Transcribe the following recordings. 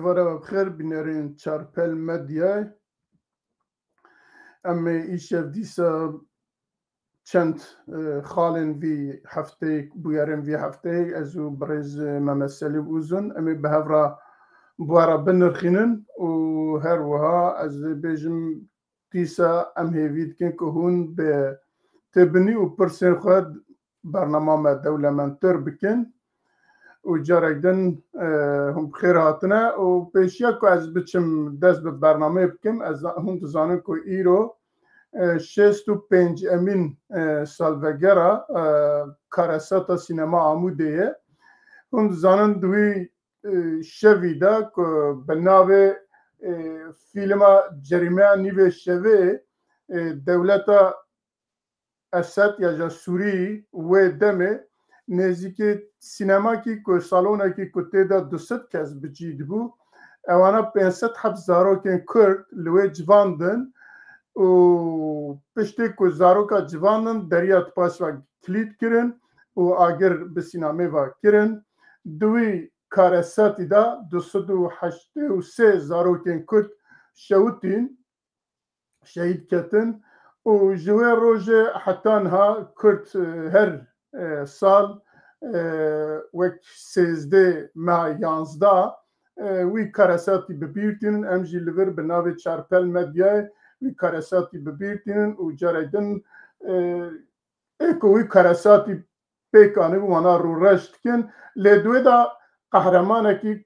ایواره و بخیر بینرین چارپل مدیای اما ایشف دیسا چند خالن وی هفته بویارن وی هفته ازو برز ممثلی بوزن اما به هفرا بوارا بنرخینن و هر وها از بیجم دیسا ام هیوید کن که هون به تبنی و پرسین خود برنامه دولمنتر بکن و جارگدن هم بخیر هاتنه و پیشیا که از بچم دست به برنامه بکم از هم تزانم که ایرو 65 امین سالوگرا کارساتا سینما آموده هم تزانم دوی شوی دا که به ناو فیلم جریمه نیو شوی دولتا اسد یا جا سوری و دمه نزدیک سینما کی که سالونا کی که تعداد 200 کس بجید بو اوانا 500 حب زاروکن کرد لوی جواندن و پشتی که زاروکا جواندن دریات پاس و کلید کرن و آگر به سینما و کرن دوی کارساتی دا 283 زاروکن کرد شهید کتن و جوه روژ حتان ها کرد هر سال وک 13 ماه 11 وی کارساتی ببیرتین امجی لور به ناو چارپل مدیای وی کارساتی ببیرتین و جاریدن ایکو وی کارساتی پیکانه و وانا رو رشت کن لدوی دا قهرمانه کی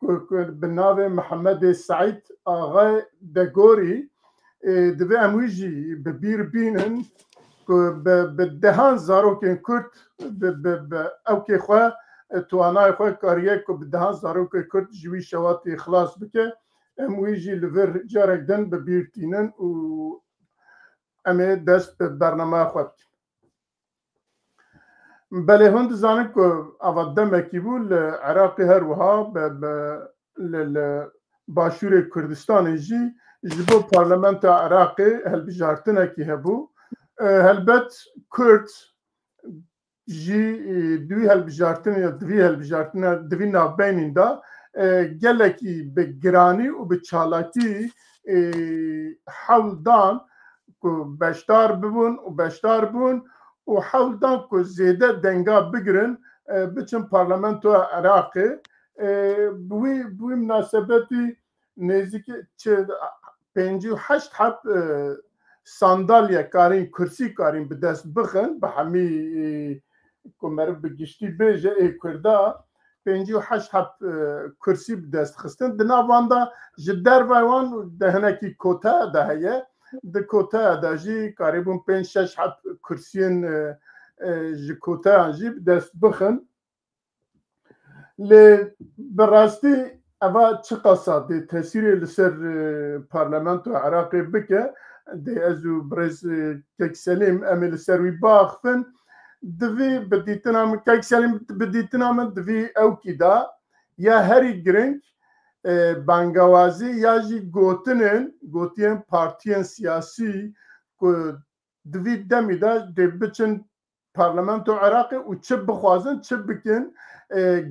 به ناو محمد سعید آغای دگوری دوی امویجی ببیر بینن به دهان زاروکن کرد به اوکی خواه توانای خواه کاریه که به دهان زاروکن کرد جوی شواتی خلاص بکه امویجی لور جارکدن ببیرتینن و امه دست به برنامه خواه بله هند زانه که اواد دمکی بود عراقی هر وها باشور کردستان جی جبو پارلمنت عراقی هل بجارتنه کی هبو هلبت کرد جی دوی هل بجارتنه یا دوی هل بجارتنه دوی نابینین دا گلکی به گرانی و به چالاکی حول دان که بشتار بون و حول دان که زیده دنگا بگرن بچن پارلمنتو عراقی بوی مناسبتی نزدیک 58 حب ساندالیا کارین کرسی کارین به دست بخن به همی کمر بگشتی بیجه ای کرده 58 حب کرسی به دست خستن دناواندا جدر وان دهنکی کوتا دهیه ده کوتا داجی قریبون 5-6 حب کرسین کوتا جی به دست بخن لی براستی اوا چه قصد تاثیر لسر پارلمانت عراقی بکه دی ازو برز کک سلیم امل سروی باخفن دوی بدیتنام کک سلیم بدیتنام دوی او کدا یا هری گرنگ بانگوازی یا جی گوتین پارتیان سیاسی که دوی دمی دا دی بچن پارلمانت عراقی و چه بخوازن چه بکن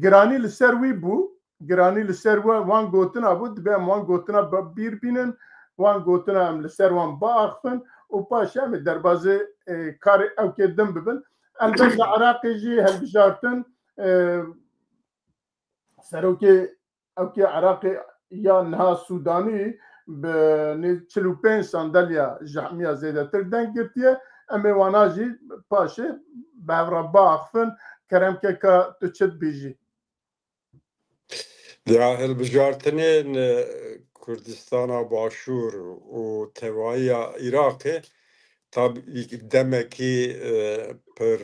گرانی لسروی بو گرانی لسر وان گوتنا بود به وان گوتنا بیر بینن وان گوتنا هم لسر وان باخفن و پاشا هم در بازه کار او که دم ببن البته عراقی جی هل بجارتن سرو که عراقی یا نها سودانی به 45 ساندالیا جحمیا زیده تر دنگ گرتیه اما وانا جی پاشه به باخفن کرم که تو چد بیجی Ya hilbijartinên Kurdistana Başûr û Tevaiya Iraqê tabii demekî pir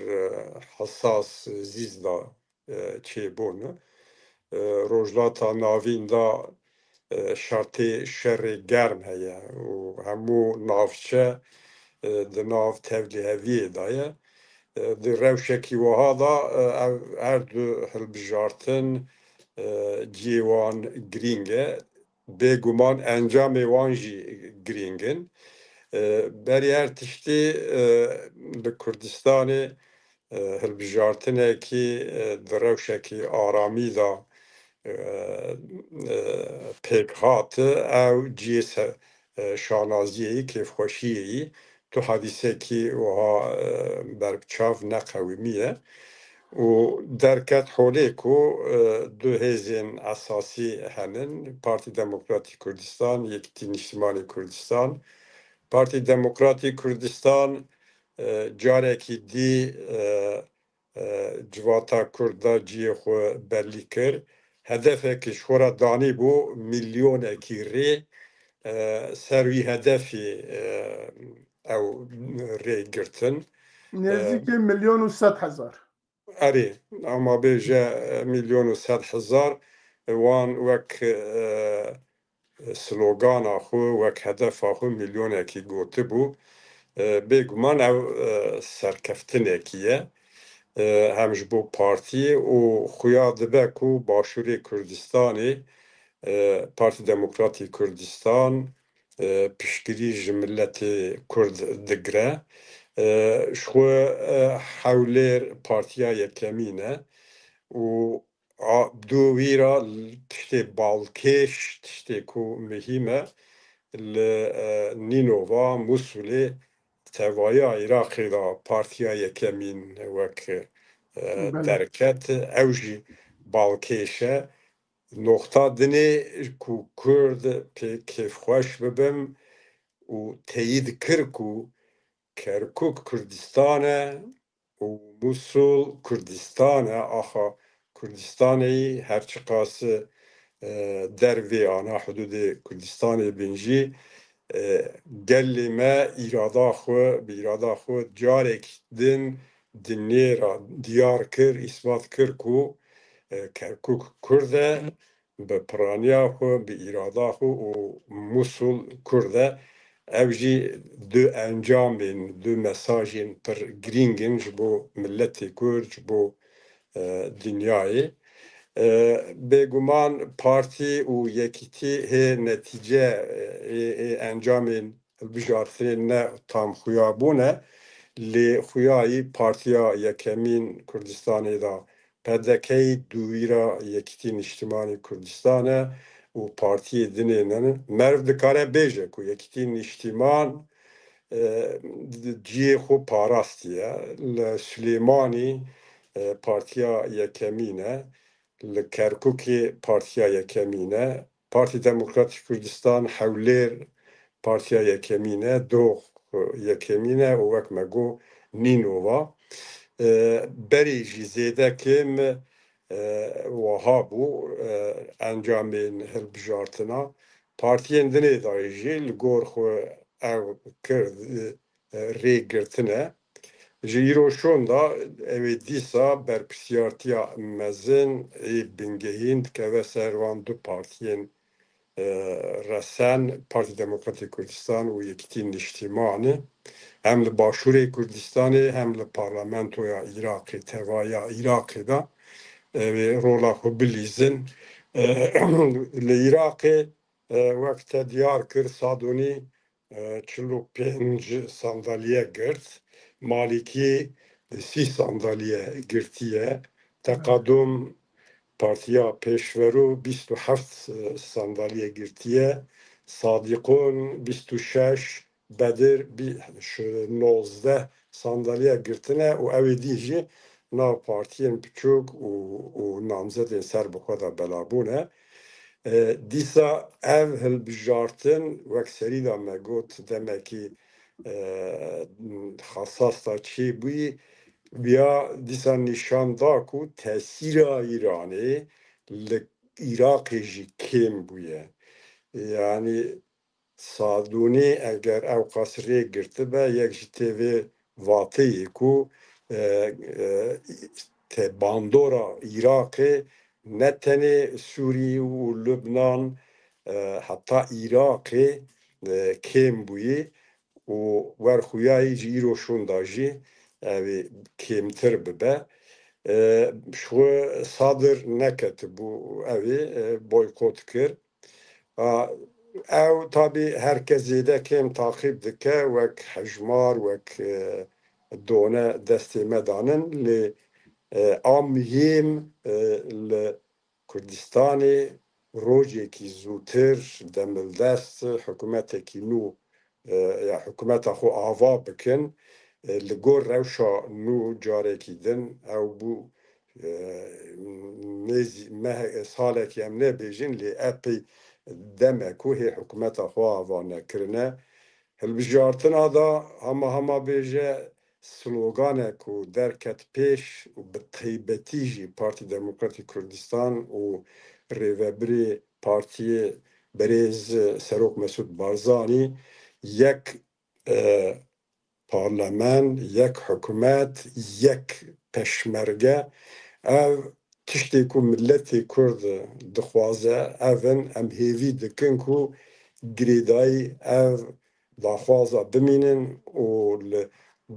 hesas zîz da çêbûn. Rojlata navîn da şertê şerê germ heye û hemû navçe di nav tevliheviyê de ye. Di rewşekî wiha da her du hilbijartin cîwan girîng e bêguman encamê wan jî girîng in berî her tiştî li Kurdistanê hilbijartinekî di rewşekî aramî da pek hatı ev cihaz şanaziyyi keyfxweşiyyi tu hadisekî wiha berbiçav neqewimiye û derket holê ku du hêzên esasî henin Partî Demokratîk Kurdistan, Yekîtî Niştimanî Kurdistan. Partî Demokratîk Kurdistan carekî dî civata Kurd da ciyê xwe belî kir. Hedefekî ji xwe re danîbû milyonekî rê ser wî hedefê ew rê girtin. نزدیکی 1,100,000. Erê, ama bêje 1,100,000 wan wek slogana xwe, wek hedefa xwe milyonekî gotibû. Bêguman ew serkeftinekî ye. Hem ji bo partiyê û xuya dibe ku Başûrê Kurdistanê Partî Demokratîk Kurdistan piştgirî ji milletê Kurd digire. Ji xwe hewlêr Partiya Yekemîn e û du wî ra tiştê balkêş, tiştê ku mihîm e li Nînova, Musulê tevaya Iraqê da Partiya Yekemîn wek derket, ew jî balkêş e. Noxta dinê ku Kurd pê kêfxweş bibin û teyîd kir ku Kerkûk Kurdistan e û Musul Kurdistan e, axa Kurdistanê her çi qase dervê ana hududê Kurdistanê bin jî gelê me îrada xwe bi îrada xwe carek din di nêra diyar kir, îsbat kir ku Kerkûk Kurd e, bi piraniya xwe, bi îrada xwe û Musul Kurd e. Ev jî du encamên, du mesajên pir girîng in ji bo milletê Kurd, ji bo dinyayê. Bêguman partî û yekîtî hê netîce encamên hilbijartinê ne tam xuya bûne, lê xuyayî Partiya Yekemîn Kurdistanê da PDK'yî dûvîra Yekîtî Niştimanî Kurdistan e û partiyê dinê merv dikare bêje ku Yekîtî Niştiman ciyê xwe parastiye. Li Süleymanî Partiya Yekemîn e, li Kerkûkê Partiya Yekemîn e, Partî Demokratîk Kurdistan hewlêr Partiya Yekemîn e, Dox Yekemîn e û wek me got Nînova. Berê jî zêde kêm wiha bû encamên hilbijartina. Partiyên dinê da jî li gor xwe ew kir rêgirtine. Ji îro şon da ew ê dîsa berpirsiyartiya mezin ê bingehîn dikeve ser van du partiyên resen, Partî Demokratîk Kurdistan û Yekîtî Niştimanî. Hem li Başûrê Kurdistanê hem li Parlamentoya Iraqê, tevaya Iraqê da ew ê rola xwe bilîzin. Li Iraqê wek te diyar kir Sadûnî 45 sandalye girt. Malîkî 30 sandalye girtiye. Teqadûm Partiya Pêşverû 27 sandalye girtiye. Sadîqûn 26, Bedir 19 sandalye girtine û ew ê dî jî nav partiyên biçûk û namzedên ser bi xwe de belabûne. Dîsa ev hilbijartin wek serî da me got demekî xesas da çêbûyî ya dîsa nîşan da ku tesîra Îranê li Iraqê jî kêm bûye. Yani Sadûnî eger ew qas rêgirtibe yek ji tevê vateyê ku te bandora Iraqê ne tenê Sûrî û Lubnan heta Iraqê kêm bûyî û werxuyayî ji îro şûn da jî ew ê kêmtir bibe. Ji xwe sadir neketibû ew ê boykot kir. Ew tabî herkes zêde kêm taqîb dike wek hejmar, wek done destê me danin lê a mihîm li کوردستانی ڕۆژێکی زووتر دەمەلدەست حکوومەتێکی نو یا حکوومەتە خۆ ئاوا بکەن li gor rewşa nû carekî din ew bû salekî em nebêjin lê epey demek û hê hikûmeta xwe ava nekirine. Hilbijartina da hema bêje sloganek û derket pêş û bi taybetî jî Partî Demokratîk Kurdistan û rêvebirê Partiyê Berêz Serok Mesûd Barzanî yek parlament, yek hikûmet, yek peşmerge ev tiştê ku milletê Kurd dixwaze ev in em hêvî dikin ku girêdayî ev daxwaza bimînin û li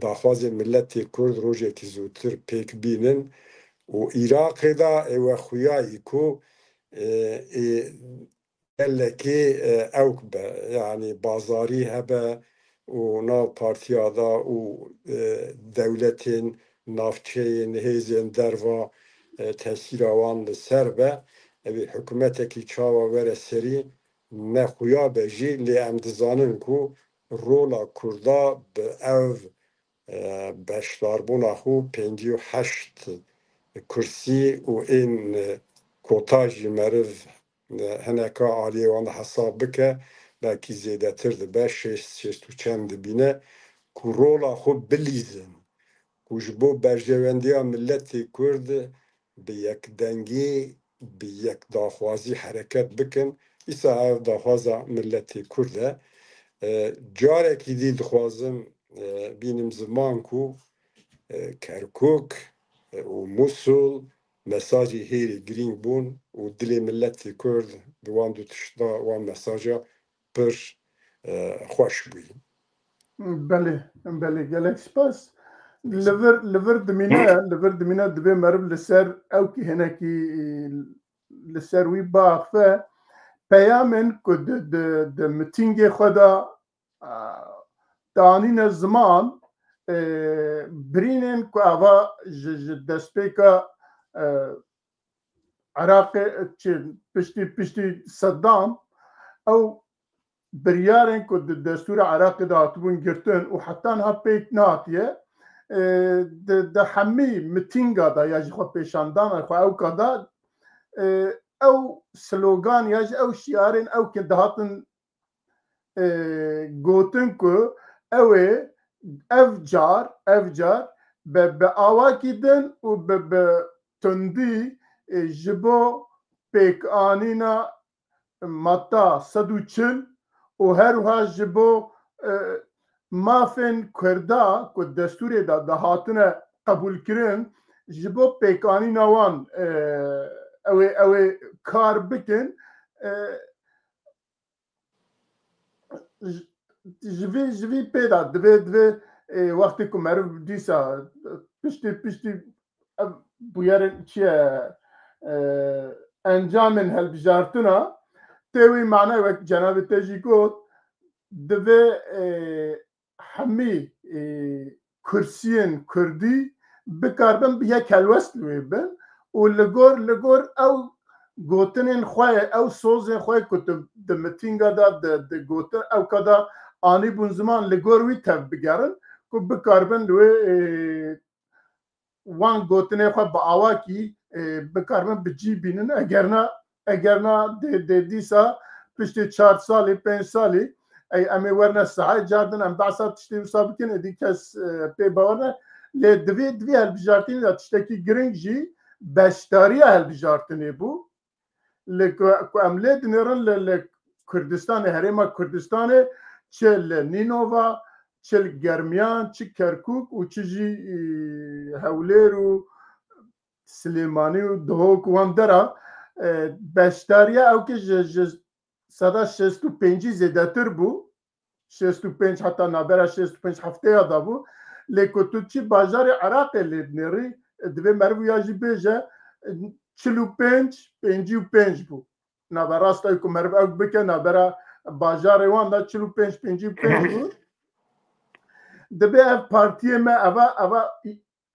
daxwazê milletê Kurd rojekî zûtir pêk bînin û Iraqê da ew xuyayî ku gelekê ewk be yanî bazarî hebe û nav partiya da û dewletên navçeyên hêzên derva tesîra wan li ser be evê hikûmetekî çawa were serî nexuya be jî lê em dizanin ku rola Kurda bi ev beşdarbûna xwe 58 kursî û ên kota jî meriv hineka aliyê wan hesab bike belkî zêdetir dibe şêst û çend dibîne ku rola xwe bilîzin ku ji bo berjewendiya milletê Kurd bi yekdengî bi yek daxwazî hereket bikin îsa ev daxwaza milletê Kurd e. Carekî dî dixwazim bînim ziman ku Kerkûk û Musul mesajê hêrî girîng bûn û dilê milletê Kurd bi wan du tişta wan mesaja pir xweş bûyî. Belê, belê gelek spas. Li vir dimîne divê meriv li ser ewkî hinekî li ser wî biaxe peyamên ku di mitîngê xwe da danîne ziman birînên ku ava ji destpêka Iraqê piştî Seddam ew biryarên ku di destûra Iraqê de hatibûn girtin û heta niha pêk nehatiye di hemî mitînga da ya jî xwe pêşandana xwe ewka da ew slogan ya jî ew şiarên ewkê dihatin gotin ku ew ê ev car bi awakî din û bi tundî ji bo pêkanîna madda 140 û her wiha ji bo mafên Kurda ku destûrê da dihatine qebûlkirin ji bo pêkanîna wan ew ê kar bikin ji vî pêda divê wextê ku meriv dîsa piştî bûyerên çi ye encamên helbijartina tê wî mane wek cenabê te jî got divê hemî kursiyên Kurdî bikarbin bi yek helwest li wê bin û li gor ew gotinên xwe ew sozên xwe ku di mitînga da di gotin ewka da anîbûn ziman li gor wî tev bigerin ku bikarbin li wê wan gotinê xwe bi awakî bikarbin bi cî bînin eger na dê dîsa piştî 4 salî 5 salî em ê werne sehayê cardin em behsa tiştê wisa bikin êdî kes pê bawer ne lê divê helbijartinê da tiştekî giring jî beşdariya helbijartinê bû lê ku em lê dinêrin li Kurdistanê herêma Kurdistanê çi li Nînova çi li Germiyan çi Kerkûk û çi jî Hewlêr û Silêmanî û Duhok wan dera beşdariya ewkê ji seda 65 zêdetir bû 65 heta nabera 65 hefteya da bû lê ku tu çi bajarê Iraqê lê dinêrî divê meriv ya jî bêje 45 55 bû navber rastayê ku meriv ew bike navbera bajarê wan da 45 55 bû divê ev partiyê me eva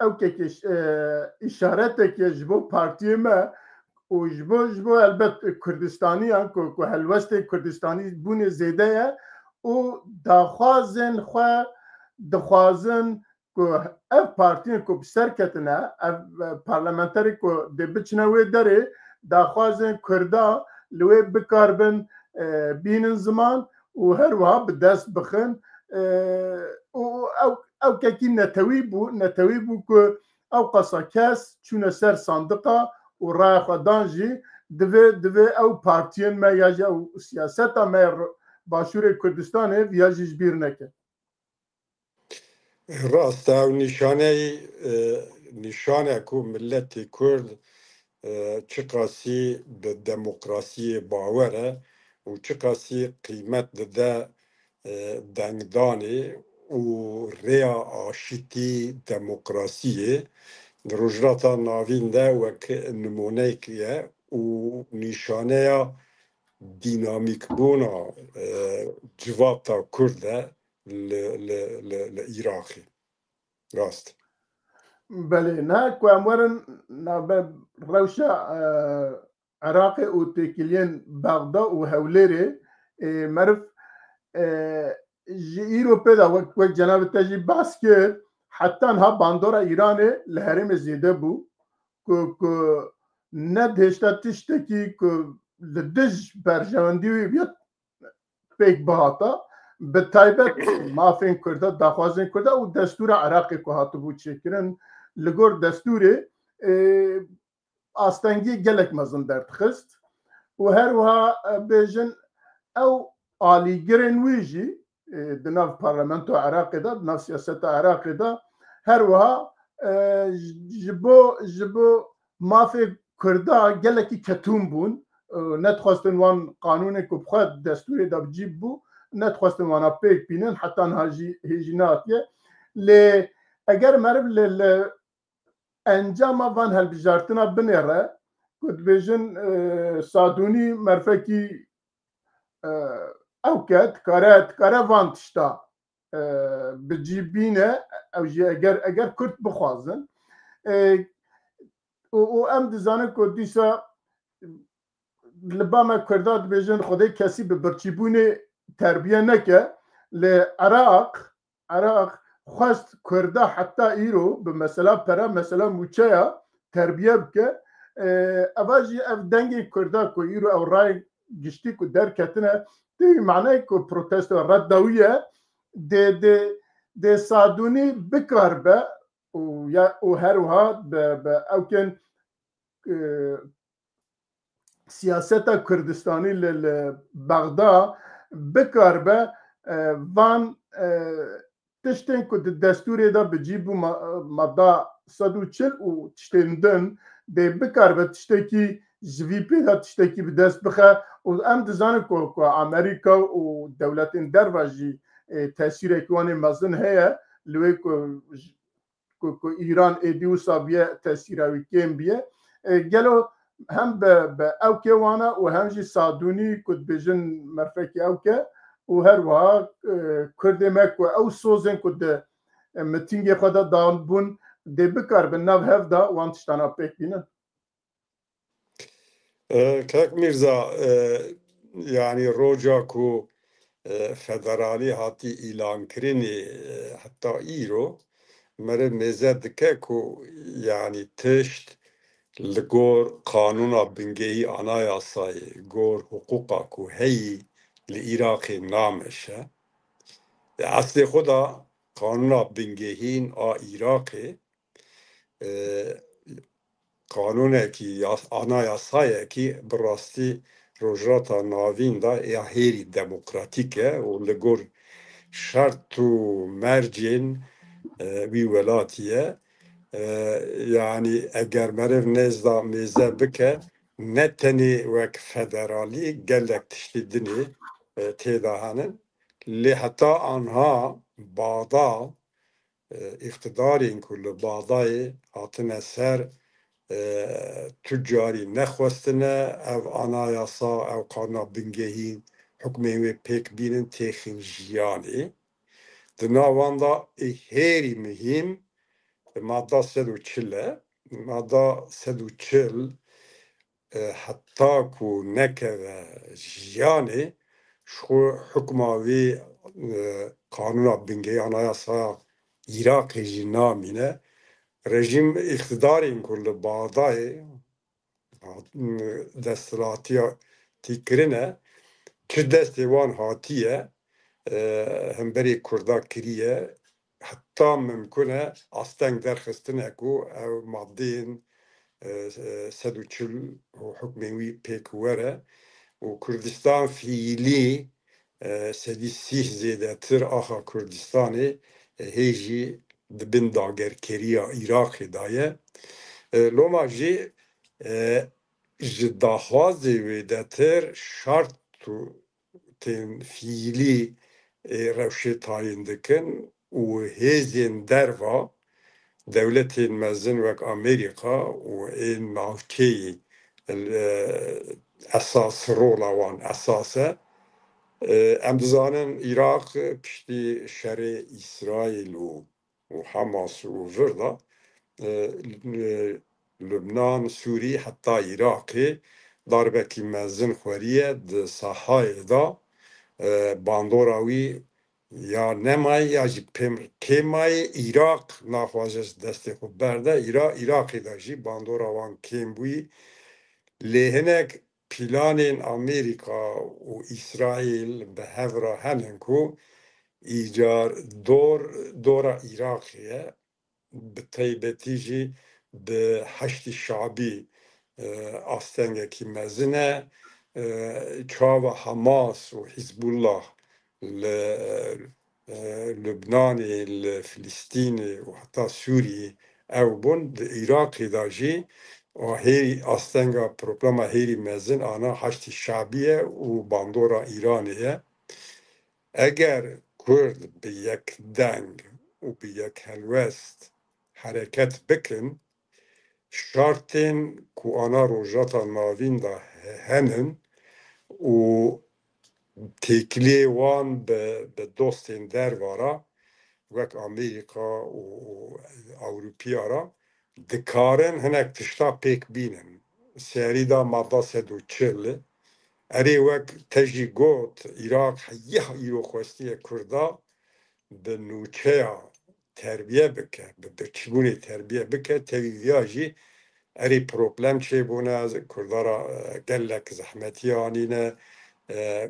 ewkekê îşaretekê ji bo partiyê me و جبو البت کردستانی که هلوست کردستانی بونه زیده و دخوازن که اف پارتین که بسر کتنه اف پارلمانتری که ده بچنوی داره دخوازن کردا لوی بکاربن بینن زمان و هر وها بدست بخن او که نتوی بو که او قصا کس چونه سر صندقه و رای خودان جی دوی او پارتین ما یا جا او سیاستا ما باشور کردستانه ویا جیش بیر نکه راست او نشانه که ملت کرد چه قاسی به دموکراسی باوره و چه قاسی قیمت ده دنگدانی و ریا آشتی دموکراسیه روجراتا ناوین ده وک نمونه که و نشانه دینامیک بونا جوابتا کرده لعراقی راست بله نه که امورن روشا عراقی و تکیلین بغدا و هوليري مرف ایرو پیدا وقت جناب تجی بحث که حتی ها باندورا ایران لحرم زیده بو که نه دهشتا تشتکی که لدج برجواندی بیاد پیک بهاتا به تایبت مافین کرده دخوازن کرده و دستور عراقی که هاتو بود چکرن لگور دستور آستنگی گلک مزن درد خست و هر وها بیجن او آلیگرین ویجی دناف پارلمنتو عراقی دا دناف سیاست عراقی دا هر وها جبو مافی کرده گلکی کتون بون نتخواستن وان قانون که بخواد دستور دا بجیب بو نتخواستن وانا پیک بینن حتی هیجی ناتیه لی اگر مرب انجام وان هل بجارتنا بنیره کد بیجن سادونی مرفکی اوکت کاره وان تشتا بجیبینه او جی اگر کرد بخوازن و ام دزانه که دیسا لباما کرداد بیجن خودی کسی به برچیبونه تربیه نکه لعراق خواست کرده حتی ایرو به مثلا پرا مثلا موچه تربیه بکه اواجی اف دنگی کرده که ایرو او رای گشتی که در کتنه دی معنی که پروتست و ردویه دی سادونی بکار به و هر وها به اوکن سیاست کردستانی لبغدا بکار به وان تشتین که دستوری دا بجیبو ماده 140 و تشتیندن دی بکار به تشتکی جویپی دا تشتکی به دست بخه و ام دزانه که امریکا و دولتین در واجی تاثیر اکوان مزن هیا لوی که ایران ایدیو سابیه تاثیر اوی کم بیه گلو هم به اوکه وانا و هم جی سادونی کد بیجن مرفکی اوکه و هر وها کرده مک و او سوزن کد متینگ خدا دان بون دی بکار به نو هفدا وان تشتانا پیک بینن کاک میرزا یعنی روجا کو فدرالی هاتی ایلان کرینی حتی ایرو مره میزه دکه کو یعنی تشت لگور قانونا بنگهی آنایاسای گور حقوقا کو هی لعراقی نامشه اصل خدا قانونا بنگهین عراقی قانونه کی آنایاسای کی براستی روجراتا ناوین دا یا هیری دموکراتیکه و لگور شرط و مرجین وی ولاتیه یعنی اگر مرف نزدا میزه بکه نتنی وک فدرالی گلک تشتیدنی تیدا هنن لی حتی آنها بادا اقتداری این کل بادای هاتن سر تجاری نخواستنه او آنایاسا او قانا بنگهین حکمه پیک بینن تیخین جیانی دناوان دا هیری مهم ماده 140 ماده 140 حتی کو نکه جیانه شو حکماوی قانون بنگه آنایاسا عراق جی نامینه رژیم اقتدار این کل بادای دستلاتیا تیکرینه چه دستیوان هاتیه هم بری کردا کریه حتی ممکنه استنگ درخستنه کو او مادین 140 حکموی پیکوره و کردستان فیلی سدی سیح زیده تر آخا کردستانی هیجی دبن داگر کریا عراقی دایه لوما جی جداخوازی ویده تر شرط تو تین فیلی روشه تاین دکن و هیزین دروا devletên mezin wek Amerîka û ên navçeyî esas rola wan esas e. Em dizanin Iraq piştî şerê İsraîl û Hamas û vir da Lubnan, Sûrî heta Iraqê darbekî mezin xweriye di sahayê da bandora wî ya nemay ya jî kêmayê Iraq naxwaze destê xwe berde Iraqê de jî bandora wan kêm bûyî lê hinek pîlanên Amerîka û İsraîl bi hev re henin ku îcar dora Iraqê ye bi taybetî jî bi heştî şabî astengekî mezin e çava Hamas û Hizbullah li Lubnanê, li Filîstînê û heta Sûriyê ew bûn di Iraqê de jî hêrî astenga problema hêrî mezin ana heştî şabî ye û bandora Îranê ye. Eger Kurd bi yek deng û bi yek helwest hereket bikin şartên ku ana rojata navîn de henin û têkiliyê wan bi dostên derve re wek Amerîka û Ewropiya re dikarin hinek tişta pêk bînin. Serî da madda 140 erê wek te jî got Iraq heyih îro xwestiye Kurda bi nûçeya terbiye bike, bi birçîbûnê terbiye bike tevî viya jî erê problem çêbûne Kurda ra gelek zehmetî anîne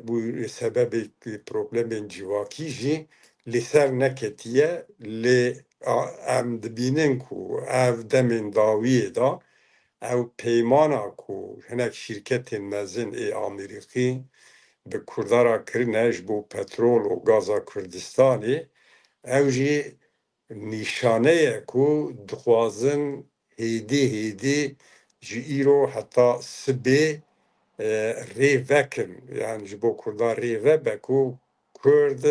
bu sebebê problemên civakî jî li ser neketiye lê em dibînin ku ev demên dawiyê da ew peymana ku hinek şîrketên mezin ê Amerîkî bi Kurda ra kirine ji bo petrol û gaza Kurdistanê ew jî nîşaneye ku dixwazin hêdî ji îro heta sibê rê vekin yani ji bo Kurda rê vebe ku Kurd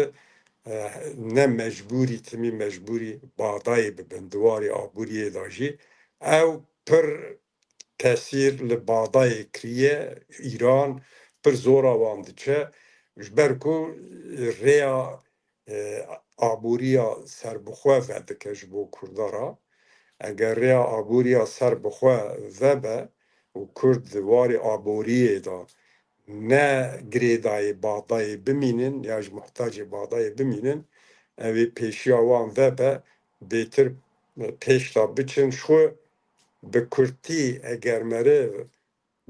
ne mecbûrî timî mecbûrî badayê bibin diwarê aboriyê da jî ew pir tesîr li badayê kiriye Îran pir zora wan diçe ji ber ku rêya aboriya serbixwe vedike ji bo Kurda ra eger rêya aboriya serbixwe vebe û Kurd di warê aboriyê da ne girêdayê badayê bimînin ya ji muhtacê badayê bimînin ew ê pêşiya wan vebe bêtir pêş da biçin xwe bi kurtî eger meriv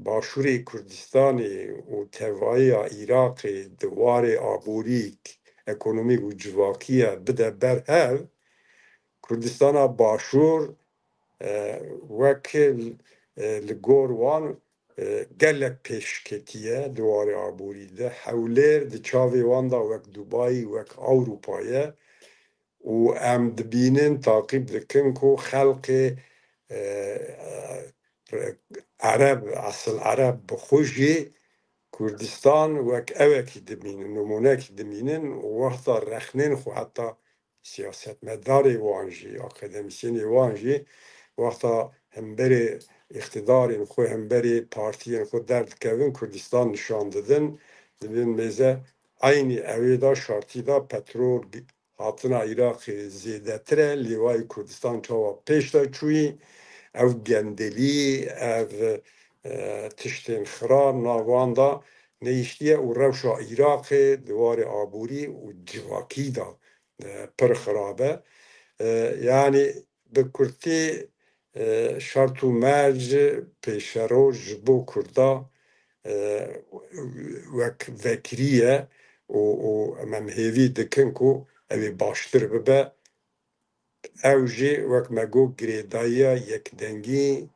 Başûrê Kurdistanê û tevahiya Iraqê di warê aborîk ekonomîk û civakî bide berhev Kurdistana Başûr wek li gor wan gelek pêşketiye di warê aborî de hewlêr di çavê wan da wek Dubayî wek Ewropayê û em dibînin taqîb dikin ku xelkê Ereb esil Ereb bi xwe jî Kurdistan wek evekî dimînin numunekî dimînin û wexta rexnên xwe heta siyasetmedarê wan jî akademîsyenê wan jî wexta hemberê iqtidarên xwe hemberê partiyên xwe derdikevin Kurdistan nişan didin dibin mêze aynî evê da şartî da petrol hatina Iraqê zêdetir e lêwayê Kurdistan çawa pêş de çûyî ev gendelî ev تشتین خران ناواندا نیشتیه و روشا عراق دوار آبوری و جواکی دا پر خرابه یعنی بکرتی شرط و مرج پیشرو جبو کردا وک وکریه و ممهوی دکن کو اوی باشتر ببه او جی وک مگو گریدایی یک دنگی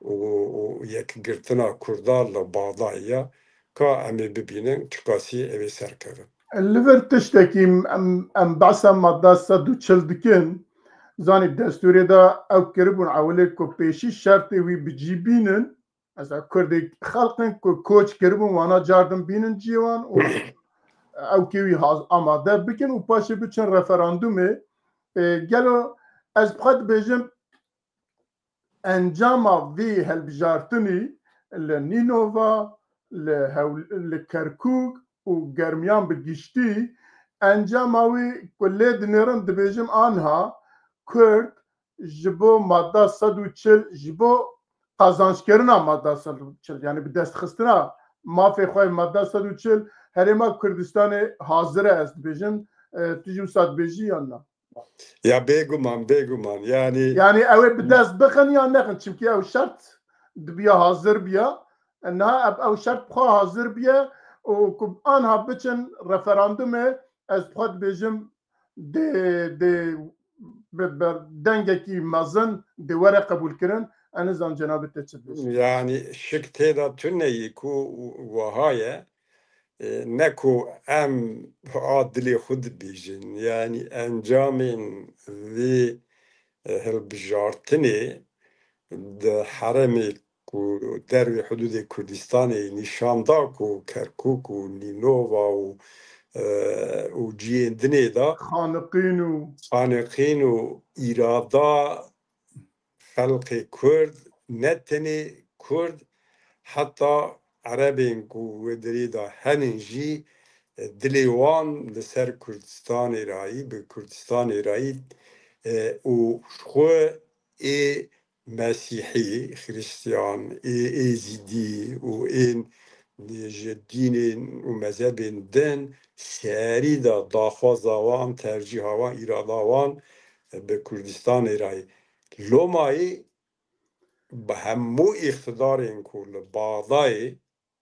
و یک گرتنا کردا لباداییه که امی ببینن چکاسی اوی سرکرن الليفر تشتكي ام بعثا مادة صدو تشلدكن زاني الدستوري دا او كربون عولي كو بيشي شرطي وي بجيبينن ازا كردي خلقن كو كوچ كربون وانا جاردن بينن جيوان او كيوي هاز آماده بكن و پاشي بچن رفراندومي گلو از بخد بيجم انجاما في هالبجارتني لنينوفا لكركوك و گرمیان به گشتی انجام اوی کلی دنیرن دبیجم آنها کرد جبو ماده 140 جبو قازانشکرنا ماده 140 یعنی به دست خستنا مافی خواه ماده 140 هرما کردستان حاضره است دبیجم تجیو ساد بیجی یا نه یا بگومان یعنی اوی به دست بخن یا نخن چونکه او شرط دبیا حاضر بیا انها او شرط بخواه حاضر بیا و آنها بچن رفراندومه از خود بیجم دنگه کی مزن دواره قبول کرن انزان جنابت چه بیجم یعنی شکته دا تونه کو وهایه نکو ام عادلی خود بیجن یعنی انجامین وی هلبجارتنی ده حرمی کو در حدود کردستان نشاندا کو کرکوک و نینووا و جیندنی دا خانقین و ایرادا خلق کرد نتنی کرد حتی عربین کو ودری دا هننجی دلیوان لسر کردستان ایرایی به کردستان ایرایی و خواه مسیحی خریستیان ایزیدی و این دین و مذهب دن سری دا داخوازاوان ترجیحاوان ایراداوان به کردستان ایرایی لومایی به همو اقتدار این کل باضای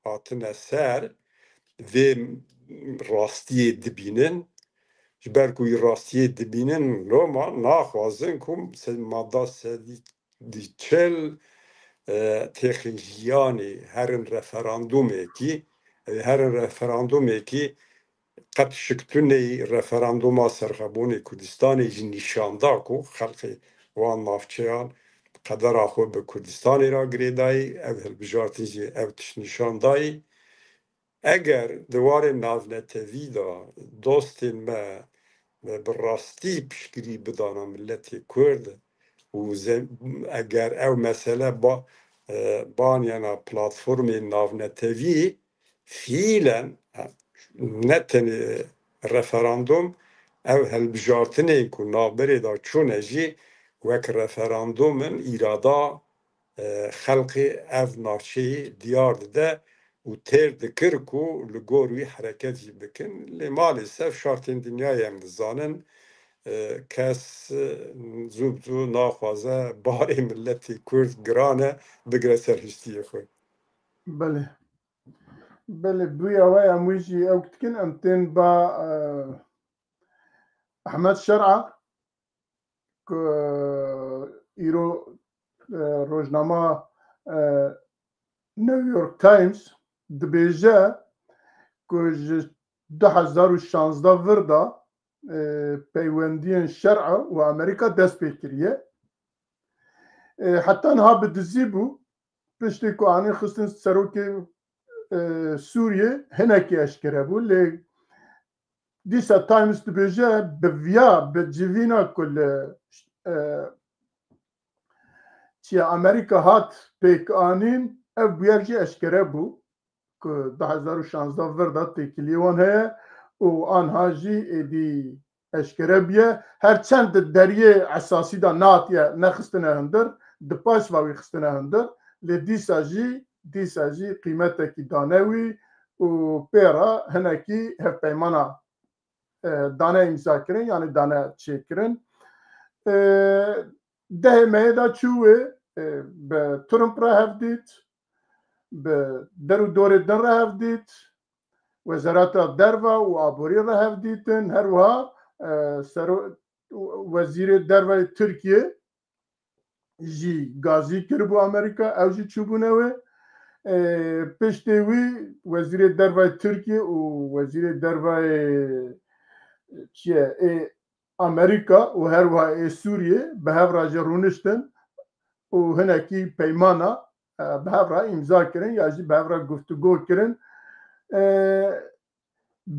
آتن سر و راستی دبینن جبرکوی راستی دبینن لوما ناخوازن کم ماده دی چل تخیجیانی هرن رفراندومی کی قد شکتونی رفراندوما سرخبونی کردستانی نشاندا کو خلقی وان نافچیان قدر آخو به کردستانی را گریدایی او هلبجارتی جی او تش نشاندایی اگر دوار ناونتوی دا دوستین ما براستی پشکری بدانا ملتی کرد و اگر او مسئله بانیانا پلاتفورم ناونتوی فیلا نتن رفراندوم او هلبجارتنه که نابری دا چونه جی وک رفراندومن ایرادا خلق او ناچه دیار ده و تر دکر کو لگوروی حرکتی بکن مالسف شارتین دنیای هم دزانن کس زوبزو ناخوازه باری ملتی کرد گرانه بگره سرهشتی خود بله بوی اوای امویجی او کتکن امتین با احمد شرعه که ایرو روزنامه نیویورک تایمز دبیجه که 2016 ورده پیوندین شرعه و امریکا دست پیکریه حتی انها بدزی بو پشتی که آنی خستن سروک سوریه هنکی اشکره بو لی دیسا تایمز دبیجه بویا بجیوینا کل چیه امریکا هات پیک آنین او بیارجی اشکره بو که 2016 ورده تکلیوان هیا و آنها جی ایدی اشکره بیه هرچند دریه اساسی دا ناتیه نخستنه هندر دپاش واوی خستنه هندر لی دیسا جی دیسا جی قیمتکی دانوی و پیرا هنکی هف پیمانا دانه امضا کرن یعنی دانه چک کرن ده مهدا چوه به ترمپ را هفدید به در و دور دن را هفدید وزارت دروا و آبوری را هفدیدن هروها وزیر دروا ترکیه جی گازی کرد بو امریکا او جی چوبونوه پشتی وی وزیر دروا ترکیه و وزیر دروا چیه امریکا و هروها سوریه به هر راجع رونشتن و هنکی پیمانا به هر را امضا کرن یا جی به هر را گفتگو کرن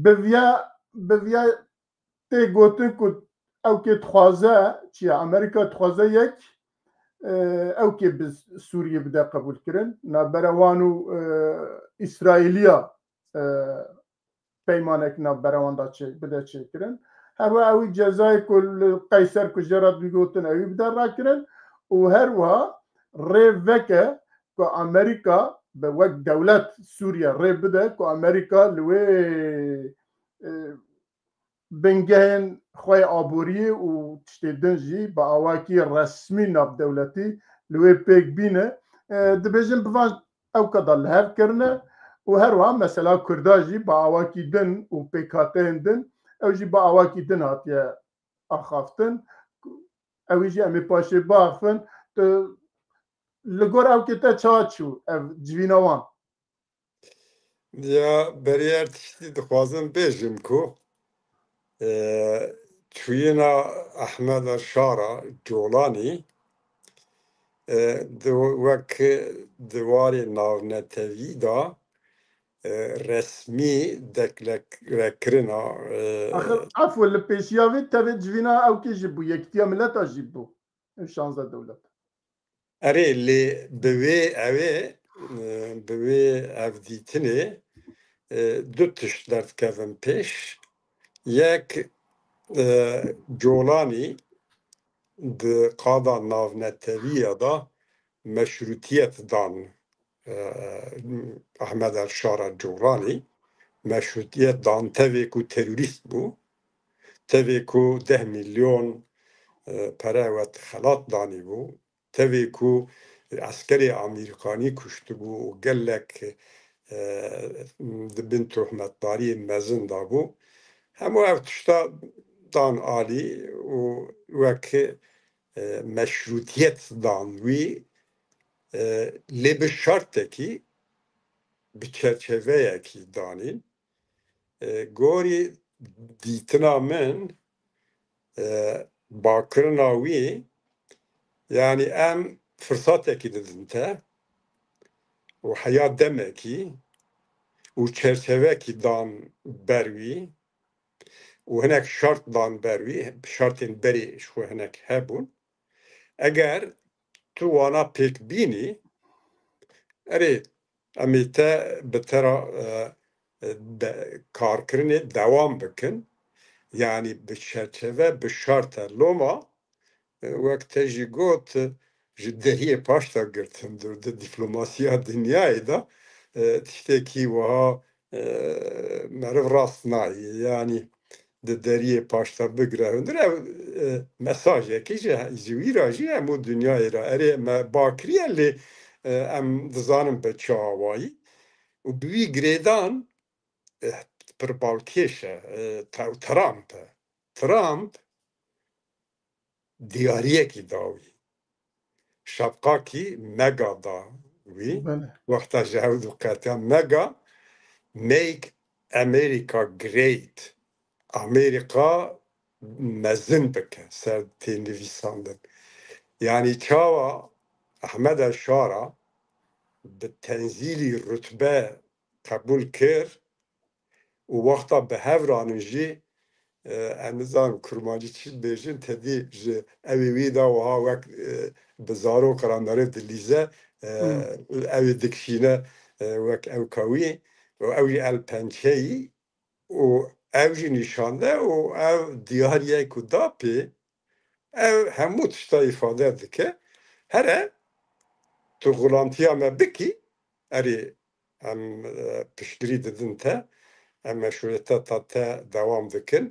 بویا تی گوتن که او که تخوازه چیه امریکا تخوازه یک او که به سوریه بده قبول کرن نبروانو اسرائیلیا پیمانک نبروان دا بده چه کرن هر اوی جزای کل قیصر کجرات بگوتن اوی بده را کرن و هر ری وکه که امریکا به وقت دولت سوریه ری بده که امریکا لوی بنگهن خواه آبوری و تشتی دنجی با آواکی رسمی ناب دولتی لوی پیک بینه دبیجن بوان او کدال هر کرنه و هر وان مثلا کرداجی با آواکی دن و پیکاتین دن او جی با آواکی دن هاتیه آخافتن او جی امی پاشه بافن لگور او که تا چاوت شو جوینوان یا بریر تشتی دخوازم بیجم کو توینا احمد شارا جولانی وک دواری ناونتوی دا رسمی دکلکرنا آخر عفو لپیشیاوی تبه جوینا او که جبو یکتیا ملت ها جبو شانزده دولت اره لی بوی افدیتنی دو تشت درد کفن پیش یک جولانی د قادا ناونتویه دا مشروطیت دان احمد الشارع جولانی مشروطیت دان تاوی کو تروریست بو تاوی کو 10 میلیون پراوت خلات دانی بو تاوی کو عسکری امریکانی کشت بو و گلک دبن تهمتداری مزن دا بو همو او تشتا دان آلی و وک مشروطیت دانوی لی به شرطه کی به چرچوه کی دانین گوری دیتنا من باکرناوی یعنی ام فرصته کی ددن تا و حیات دمه کی و چرچوه کی دان بروی و هناك شرط دان بروی شرطین بری شو هناك هبون اگر تو وانا پیک بینی اره امیتا بترا کارکرنی دوام بکن یعنی به چرچوه به شرط لوما وقت جی گوت جی دهیه پاشتا گرتن در دیپلوماسیا دنیای دا تشتکی وها مرف راست نایی یعنی دریه پاشتا بگره هندر مساج یکی جوی راجی همو دنیای را اره باکریه لی ام دزانم به چاوایی و بوی گریدان پر بالکیشه ترامپ دیاریه کی داوی شبقا کی مگا داوی وقتا جهود و قطعا مگا make America great امریکا مزن بکن سر تنویساندن یعنی چاوا احمد شارع به تنزیلی رتبه قبول کرد و وقتا به هفرانجی امزان کرمانجی چیز بیشن تدی جه اوی دا و ها وک بزارو قرانداره دلیزه اوی دکشینه وک او کاوی و اوی الپنچهی و اوی نشانده و او دیاریه کدا پی او همو تشتا ifade دکه هره تو غلامتی همه بکی اری ام پشتری ددن تا ام مشروعیت تا دوام دکن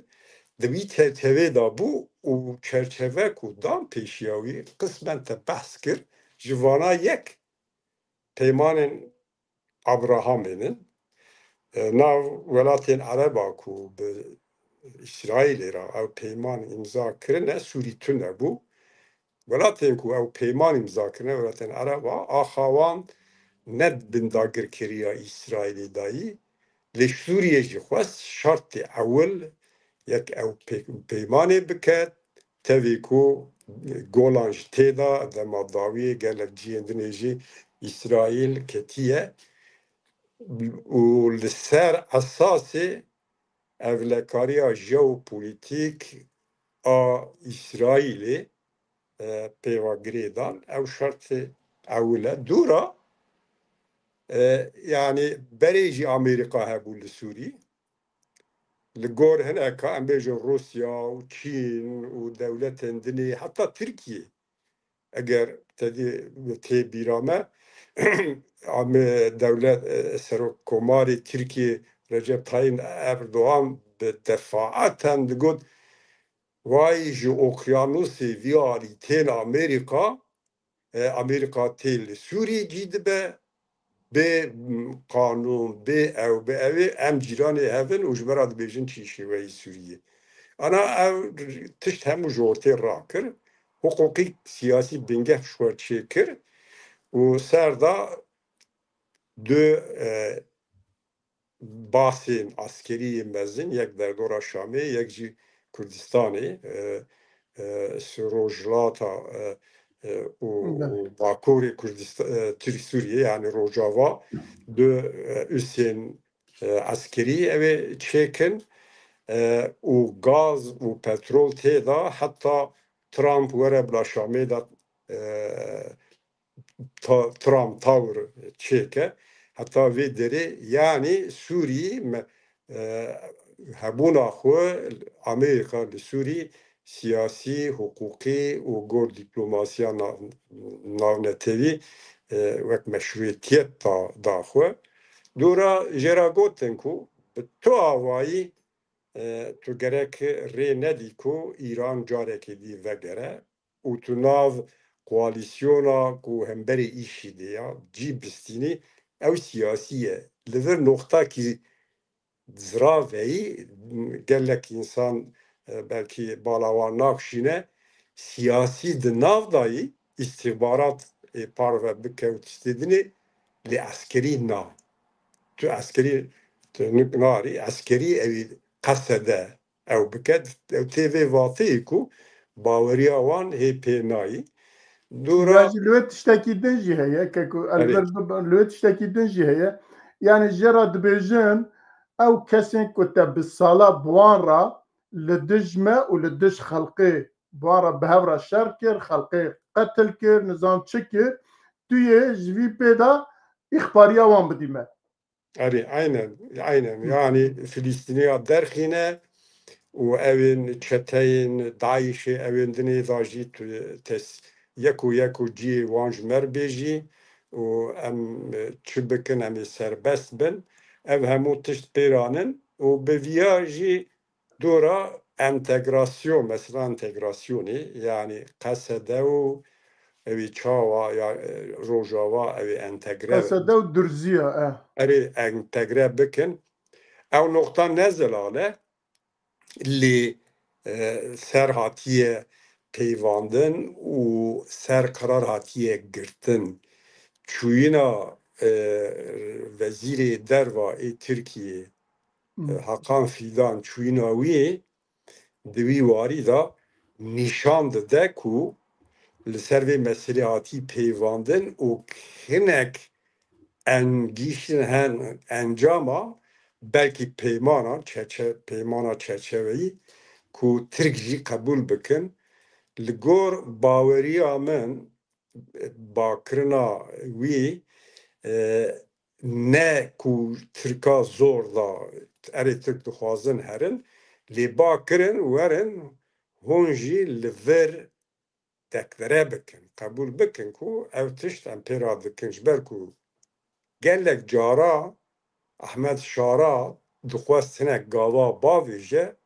دوی چرچوه دا بو و چرچوه کو دام پیشیاوی قسمن تا بحث کر جوانا یک پیمان ابراهامینن ناو ولاتین عربا کو به اسرائیل را او پیمان امضا کرنه سوری تونه بو ولاتین کو او پیمان امضا کرنه ولاتین عربا آخوان ند بنداگر کریا اسرائیلی دایی لسوریه جی خواست شرط اول یک او پیمانه بکد تاوی کو گولانج تیدا دما داوی گلک جیندنه جی اسرائیل کتیه و لسر اساسی evlekarîya jeopolitîk a İsraîlê pêvagirê dan ew şertê ewil e. Dûra yani berê jî Amerîka hebû li Sûrî li gor hineka em bêjin Rusya û Çîn û dewletên dinê heta Tirkiye eger tê bîra me dewlet serokkomarê Tirkiye Recep Tayyip Erdoğan bi defaatan digot vay ji okyanusê vîarî tên Amerika Amerika tê li Sûriyê cî dibe bê qanûn bê ew bi evê em cîranê hevin û ji we re dibêjin çî şêweyî Sûriyê. Ana ew tişt hemû ji ortê rakir, hukukî siyasî bingeh ji we çêkir û ser da du bahsên askerî mezin yek derdora Şamê yek jî Kurdistanê Rojhilata û Bakurê Türk Sûriye yani Rojava du üsên askerî ew ê çêkin û gaz û petrol têda heta Trump were bila Şamê da Trump Tower çêke heta vê derê yani Sûrî hebûna xwe Amerîka li Sûrî siyasî, hukukî û gor dîplomasiya navnetewî wek meşruîyetiyet da xwe. Dûra jêra gotin ku bi tu awayî tu gerek rê nedî ku Îran carekê dî vegere û tu nav koalîsyona ku hemberî îşî diya cî bistînî ew siyasî ye. Li vir noxtakî ziraveyî gelek însan belkî balawan nakişîne siyasî di nav dayî istihbarat parve bike û tiştêdinê lê eskerî na. Tu eskerî narî eskerî evî qesede ew bike ew tê vê vatiyê ku baweriya wan hê pê nayî. Ya jî li wê tiştekî din jî heye ku elber li wê tiştekî din jî heye yani jêra dibêjin ew kesên ku te bi sala bi wan re li dijme û li dij xelkê bi wan re bi hev re şer kir, xelkê qetil kir, nizam çi kir, tu yê ji vî pê de îxbariya wan bidî me. Erê aynen yani Filîstîniya derxîne û evên çeteyên Daişê evên dinê da jî yek û ciyê wan ji me bêjî û em çi bikin em ê serbest bin ev hemû tişt pêranin û bi vîya jî dora entegrasyon mesela entegrasyonê yani qesede û evî çawa ya Rojava evê entegre Qesede û dirziya erê entegre bikin ew noxta nezilale lê ser hatiye peyvandin û ser karar hatiye girtin çûyîna Vezîrê Derva ê Tirkiyê Hakan Fidan çûyîna wî di wî warî da nîşan dide ku li ser vê meselê hatî peyvandin û hinek gîştin hen encama belkî peymana çerçeveyî ku Tirk jî qebûl bikin li gor baweriya min bakirina wî ne ku Tirka zor da erê Tirk dixwazin herin lê bakirin werin hûn jî li vir tekvere bikin qebûl bikin ku ew tişt em pê re dikin ji ber ku gelek cara Ahmet Şara dixwastine gava bavêje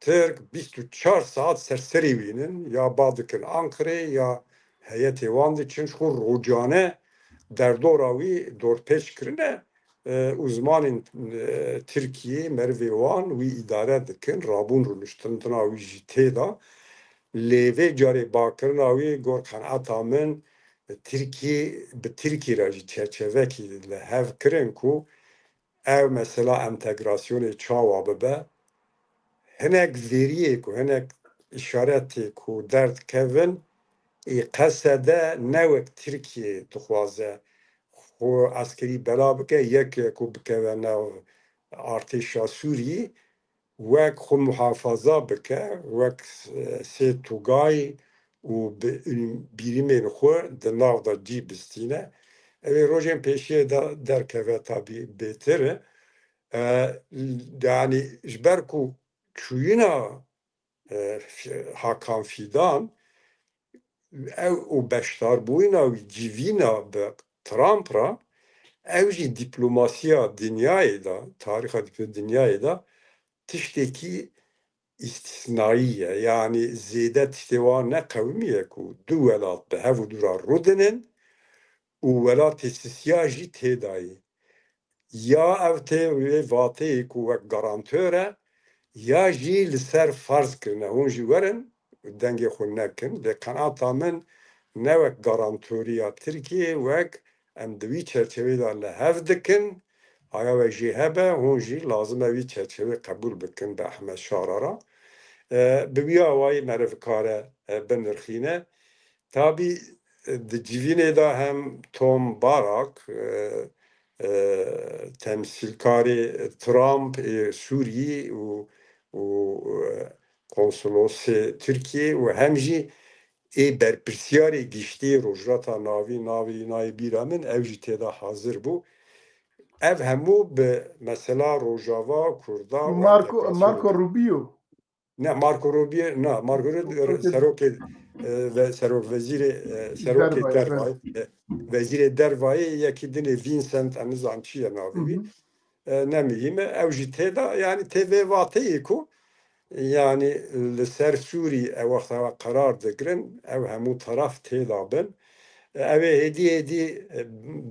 Türk 24 saat serseri bînin ya badikin Ankara'ya ya heyetê wan diçin xwe rojane derdora wî dorpêç kirine uzmanên Tirkiye merivê wan wî îdare dikin rabûn rûniştindina wî jî têda lê vê carê bakirina wî gor qeneeta min Tirkiye bi Tirkiye re jî çerçevekî li hev kirin ku ev mesela entegrasyonê çawa bibe hinek zêriyê ku hinek işaretê ku derdkevin qesede ne wek Tirkiye dixwaze xwe eskerî bela bike yekê ku bikeve nav artêşa Sûriyê wek xwe muhefaza bike wek sê tugay û bi bîrimên xwe di nav da cî bistîne ev ê rojên pêşiyê de derkeve tabî bêtir e yani ji ber ku çûyîna Hakan Fîdan ew û beşdarbûyîna wî civîna bi Trump ra ew jî dîplomasiya dinyayê da tarixa dinyayê da tiştekî istisnayî ye yani zêde tiştê wan neqewimî ye ku du welat bi hev û dûra rûdinin û welatê Sîsya jî têdayê ya ev tê wê vateyê ku wek garantör e ya jî li ser farz kirine hûn jî werin dengê xwe nekin lê qeneata min ne wek garantûriya Tirkiye wek em di wî çerçeveyê de li hev dikin aya we jî hebe hûn jî lazim e wî çerçevê qebûl bikin bi Ehmed Şara ra bi wî awayî merivkare binirxîne tabî di civînê de hem Tom Barak temsilkarê Trump Sûriyê û konsolosê Tirkiye û hem jî ê berpirsyarê giştî Rojhilata Navî navê nayê bîra min ew jî têda hazir bû ev hemû bi mesela Rojava Kurda û Marco Rubio ne Marco Rubio ne Marco serokê ve serokvezîrê serokê dervayê vezîrê dervayê yekî dinê Vincent em nizan çi ye navê wî nemîhîm e ew jî têda yani tê vê vateyê ku yani li ser Sûrî ew wexta qerar digirin ew hemû taraf têda bin ew ê hêdî hêdî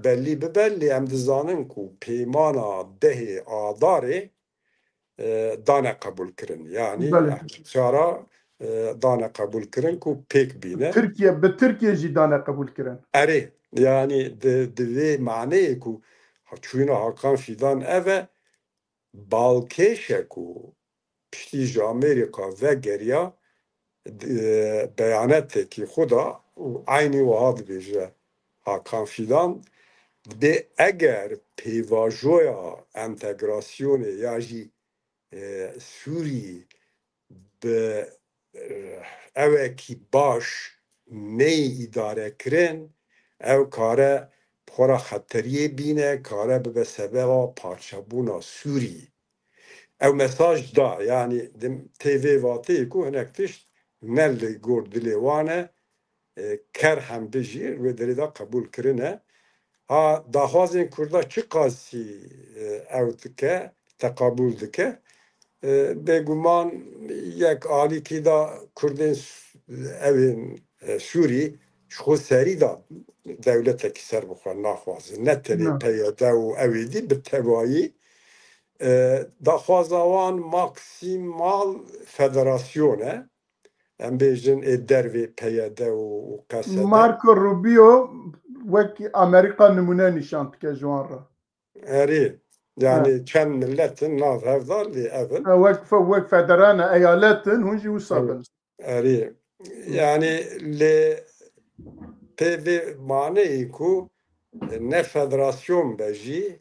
bellî bibe lê em dizanin ku pêmana dehê adarê dane qebûl kirin yani çara dane qebûl kirin ku pêk bîne Türkiye jî dane qebûl kirin erê yani di vê maneyê ku çûyîna Hakan Fîdan ev e balkêşe ku piştî ji Amerîka vegeriya beyaneteke xwe da û aynî wiha dibêje Hakan Fîdan dibê eger pêvajoya entegrasyonê ya jî Sûrî bi ewekî baş neyê îdarekirin ew kare xwe xeteriyê bîne kare bibe sebeba parçebûna Sûrî ew mesaj da yani tê vê vateyê ku hinek tişt ne li gor dilê wan e ker hem bijî wê derê de qebûl kirine ha daxwazên Kurda çi qasî ew dike teqabûl dike bêguman yek alîkî da Kurdên evên Sûrî ji xwe serî da dewletekî ser bixwe naxwazin ne tenê PYD û ewêdî bi tevayî daxwaza wan maksîmal federasyon e em bêjin ê dervê PYD û qesede Marco Rubio wekî Amerîka nimûne nîşan dike ji wan re erê yani çend milletin nav hevda lê evin wek federana eyaletin hûn jî wisa bin erê yani lê pêvê maneyê ku ne federasyon be jî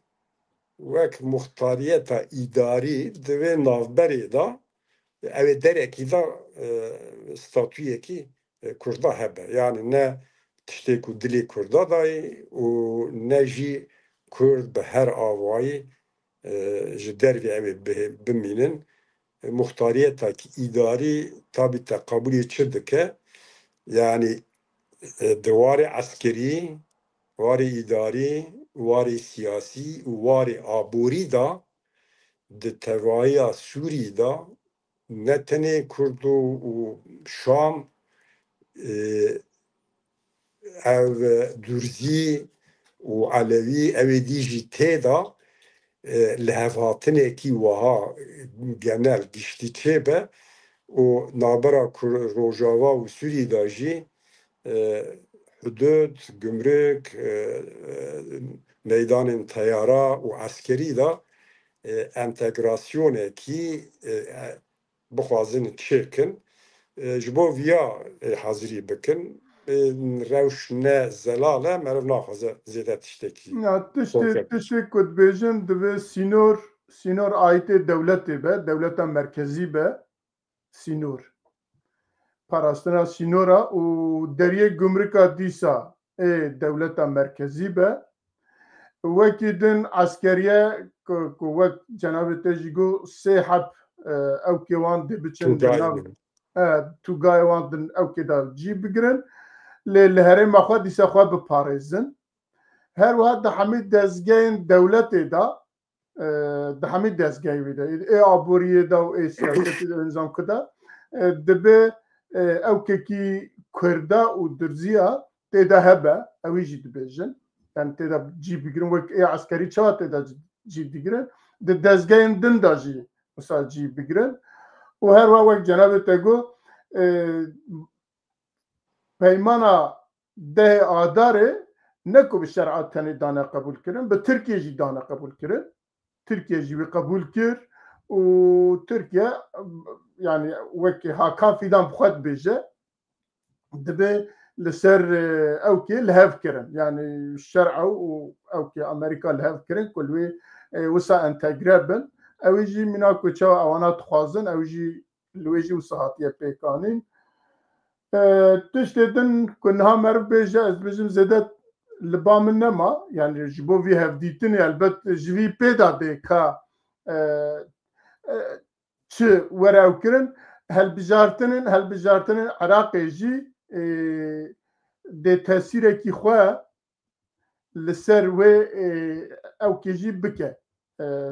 wek muxtariyeta îdarî di vê navberê da ew ê derekî da statûyekî Kurda hebe yani ne tiştê ku dilê Kurda dayê û ne jî Kurd bi her awayî ji dervê ew ê bimînin muxtariyetekî îdarî tabî teqebûlê çi dike yani di warê eskerî warê îdarî واری سیاسی و واری آبوری دا ده توایا سوری دا نتنه کرد و شام او درزی و علوی او دیجی تیدا لهفاتنه کی وها گنل گشتی چه به و نابرا روژاوا و سوری دا جی حدود گمرک میدان تیارا و عسکری دا انتگراسیونه کی بخوازن چیکن جبو ویا حاضری بکن روش نه زلاله مرو ناخوازه زیده تشتکی تشتی کد بیجن دوی سینور آیت دولتی به دولتا مرکزی به سینور پاراستنا سینورا و دریه گمرکا دیسا دولتا مرکزی به وکی دن عسکریه که وک جناب تجیگو سه حب او کیوان دی بچن تو گایوان دن او که دا جی بگرن لهره مخوا دیسا خواه بپارزن هر وقت ده همه دزگین دولتی دا ده همه دزگین ویده ای آبوریه دا و ای سیاستی دا انظام کده دبه او که کی کرده و درزیه تیده هبه اوی جی دبیجن yani teda cî bigirin wek ê eskerî çawa teda cî digirin di dezgehên din da jî wisa cî bigirin û her wa wek cenabê te got peymana dehê adarê ne ku bi şer'a tenê dane qebûl kirin bi Tirkiye jî dane qebûl kirin Tirkiye jî wî qebûl kir û Tirkiye yani wekî Hakan Fîdan xwe dibêje dibe li ser ew kê li hev kirin yani şer'a û ew kê Amerîka li hev kirin ku li wê wisa entegre bin ew jî mîna ku çawa ewana dixwazin ew jî li wê jî wisa hatiye pêkanîn tiştê din ku niha meriv bêje ez dibêjim zêde li ba min nema yani ji bo vî hevdîtinê elbet ji vî pêda bê ka çi were ew kirin helbijartinên Iraqê jî dê tesîrekî xwe li ser wê ew kê jî bike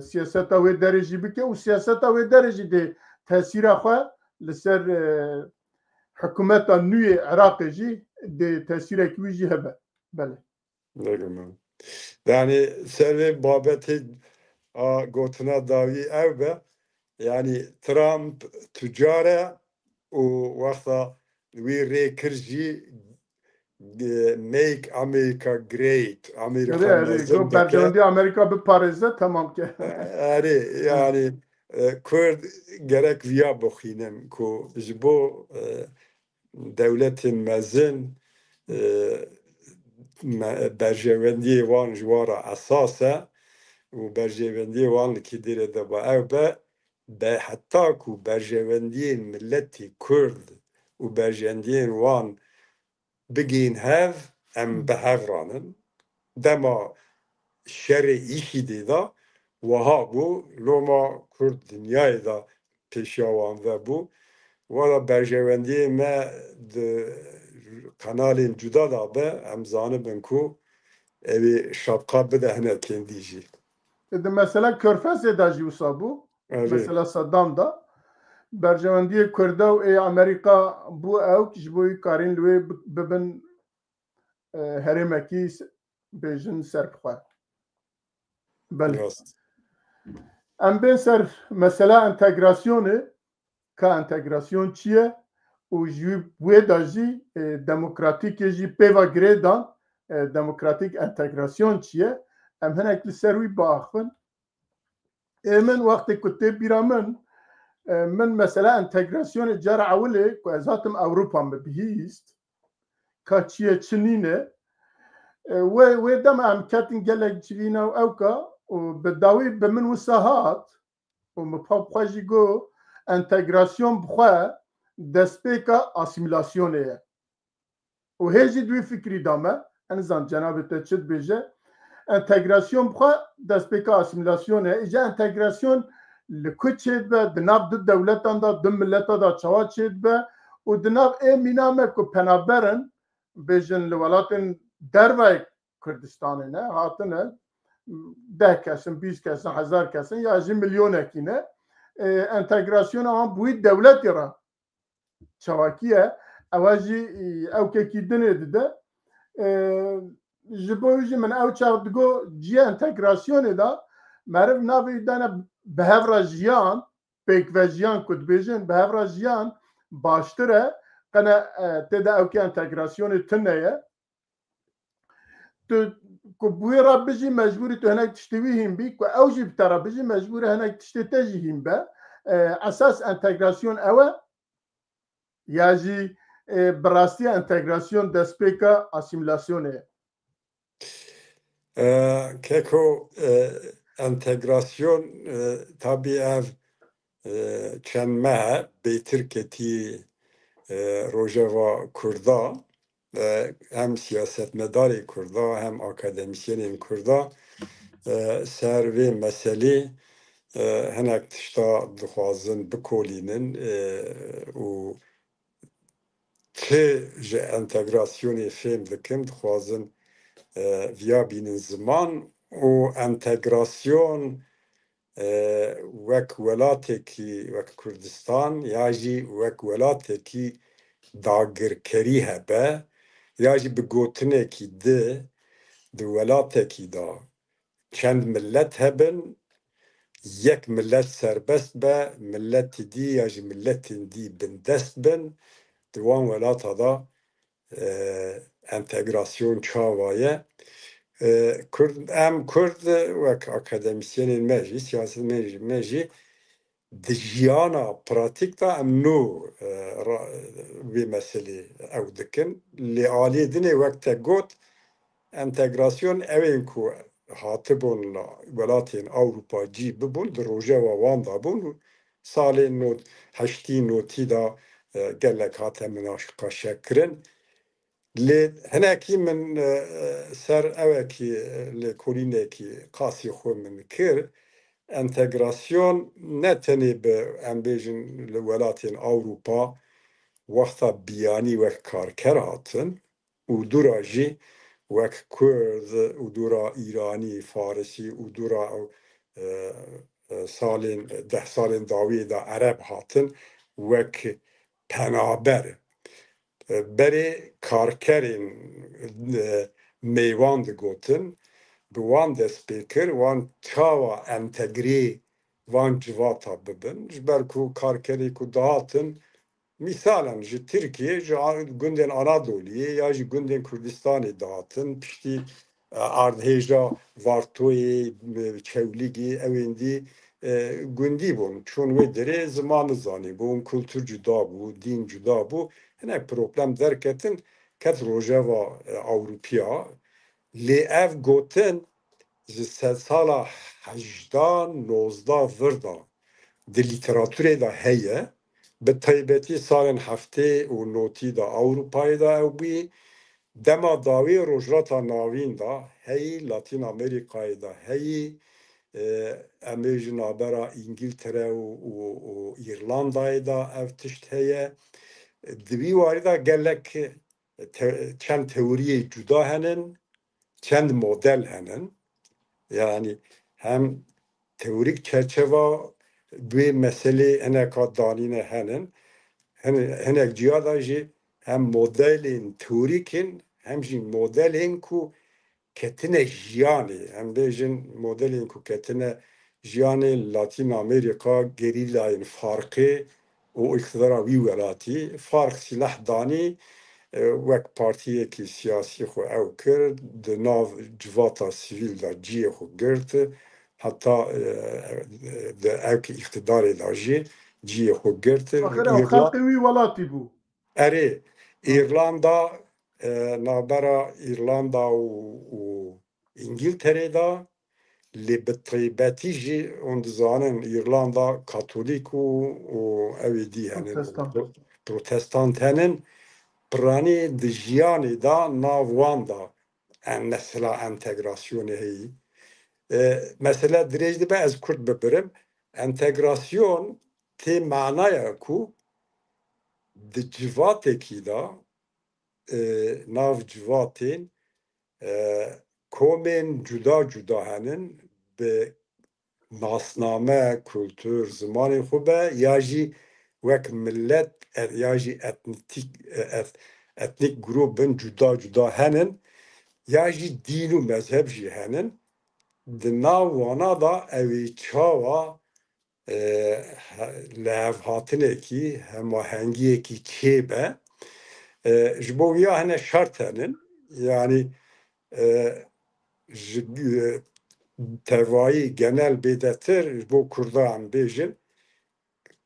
siyaseta wê derê jî bike û siyaseta wê derê jî dê tesîra xwe li ser hikûmeta nûyê Iraqê jî dê tesîrekî wî jî hebe bele yani ser vê babetê gotina dawî ew be yani Trump tûcar e û wexta wî rê kir jî make America great Amerika mezin bercewendî Amerîka biparêze temam ke erê yani Kurd gerek viya bixînin ku ji bo dewletên mezin berjewendiyê wan ji wara esas e û berjewendiyê wan li kêdêrê de ba ew be heta ku berjewendiyên milletê Kurd û berjewendiyên wan bigîn hev em bihevranin dema şerê îşî dê da wiha bû loma Kurd dinyayê da pêşiya wan vebû wala berjewendiyê me di kanalên cuda da be em zanibin ku evê şapka bide hinekên dî jî mesela Körfezê da jî wisa bû mesela Saddam da berjewendiyê Kurda û ê Amerîka bû ew ji bo wî karîn li wê bibin herêmekî bêjin serpixwe em bên ser mesela entegrasyonê ka entegrasyon çi ye û ji wê da jî demokratîkê jî pêva girê dan demokratîk entegrasyon çi ye em hinek li ser wî biaxivin min wextê ku tê bîra min mesela entegrasyonê cara ewilê ku ez hatim Ewropa me bihîst ka çi ye çi nîne wê dema em ketin gelek civîna ew ka û bi dawî bi min wisa hat û min xwe jî got entegrasyon bixwe destpêka asîmîlasyonê ye û hê jî dwê fikrî da me enizan cenabê te çi dibêje entegrasyon bixwe destpêka asîmîlasyonê ye îja entegrasyon li ku çê dibe di nav du dewletan da du milleta da çawa çê dibe û di nav ê mîna me ku penaberin bêjin li welatên dervayek Kurdistanê ne hatine 10 kesin, 20 kesin, 1000 kesin ya jî milyonekî ne entegrasyona wan bûyî dewletê re çewakî ye ew jî ewkekî dinê dide ji bo jî min ew çav digo ciya entegrasyonê da meriv navê dane bihevra jiyan pêkve jiyan ku dibêjin bihevra jiyan baştir e qene têde ewkê entegrasyonê tune ye tu ku bûyê re bijî mecbûrî tu hinek tiştî wî hîn bî ku ew jî bi te re bijî mecbûr e hinek tiştê te jî hîn be esas entegrasyon ew e ya jî bi rastiya entegrasyon destpêka asîmîlasyonê ye Keko entegrasyon tabii ev çend me bêtir ketî Rojava Kurda hem siyasetmedarê Kurda hem akademisyenên Kurda ser vê meselê hinek tişta dixwazin bikolînin û çi ji entegrasyonê fêm dikin dixwazin via bînin ziman û entegrasyon wek welatekî wek Kurdistan ya jî wek welatekî dagirkerî hebe ya jî bi gotinekî di welatekî da çend millet hebin yek millet serbest be milletê dî ya jî milletên dî bindest bin di wan welata da entegrasyon çawa ye em Kurd wek akademisyenên me jî siyasetmenên me jî di jiyana pratik da em nû vê meselê ew dikin lê aliyê dinê wek te got entegrasyon evên ku hatibûn welatên Ewropa cî bibûn di rojeva wan da bûn û salên heştî notî da gelek hate münaqeşekirin lê hinekî min ser evekî lê kolînekî qasî xwe min kir entegrasyon ne tenê bi em bêjin li welatên Ewropa wexta biyanî wek karker hatin û dûra jî wek Kurd û dûra İranî, Farisî û dûra deh salên dawiyê da Ereb hatin wek penaber berê karkerên mêvan digotin bi wan dest pê kir wan çawa entegrê van civata bibin ji ber ku karkerê ku dihatin misalan ji Tirkiye ji gundên Anadoliyê ya jî gundên Kurdistanê dihatin piştî ardhêja Vartoyê Çewligê evên dî gundî bûn çûn wê derê ziman nizanîbûn kultur cuda bû dîn cuda bû hinek problem derketin ket rojeva Ewropiya lê ev gotin ji sala hejda nozda vir da di lîteratûrê da heye bi taybetî salên heftê û notî da Ewropayê da ew bûyî dema dawî rojhilata navîn da heyî Latîn Amerîkayê da heyî em ê ji navbera İngîltere û İrlandayê da ev tişt heye di vî warî da gelek çend teoriyê cuda henin çend model henin yani hem teorik çerçeva vê meselê hineka danîne henin hinek ciya da jî hem modelên teorîkên hem jî modelên ku ketine jiyanê em bêjin modelên ku ketine jiyanê Latîn Amerîka gerîlayên farkê û iktidara wî welatî fark silah danî wek partiyekî siyasî xwe ew kir di nav civata sivîl da ciyê xwe girt heta di evkî iktidarê da jî ciyê xwe girt xelqê wî welatî bû erê İrlanda navbera İrlanda û İngîlterê da lê bi taybetî jî hûn dizanin İrlanda Katolîk û evê dî henin protestant henin piranî di jiyanê da nav wan da mesela entegrasyonê heyî mesela dirêj dibe ez Kurd bibirim entegrasyon tê manaya ku di civatekî da nav civatên کومن جدا جدا هنن به ناسنامه کلتور زمان خوبه یا جی وک ملت یا جی اتنیک گروپ بن جدا جدا هنن یا جی دین و مذهب جی هنن دنا وانا دا اوی چاوا لحف هاتنه کی هماهنگیه کی چه به جبویا هنه شرط هنن yani tevayı genel bedetir bu Kurdan bejin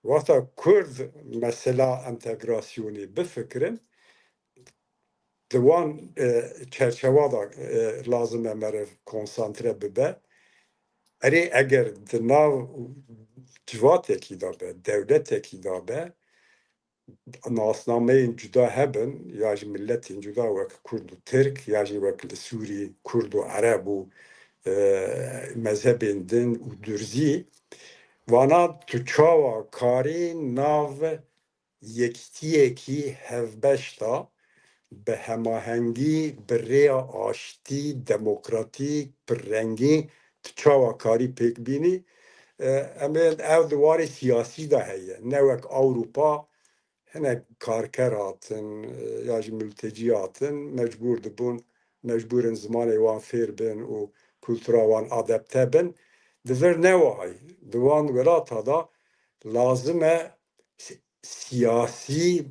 vata Kurd mesela entegrasyonu bifikrin divan çerçevada lazım emere konsantre bibe eri eğer dinav civateki da be devleteki da be nasnameyin cüda hebin ya milletin cüda vek Kurdu Türk ya vek Suri Kurdu Arabu mezhebên din û durzî wana tu çawa karî nav yekitiyekî hevbeş da bi hemahengî bi rêya aştî demokratîk pirrengî tu çawa karî pêk bînî em ê ev di warê siyasî de heye ne wek Awropa hinek karker hatin ya jî mültecî hatin mecbûr dibûn mecbûrin zimanê wan fêr bin û kultura wan adapte bin divir newahî di wan welata da lazim e siyasî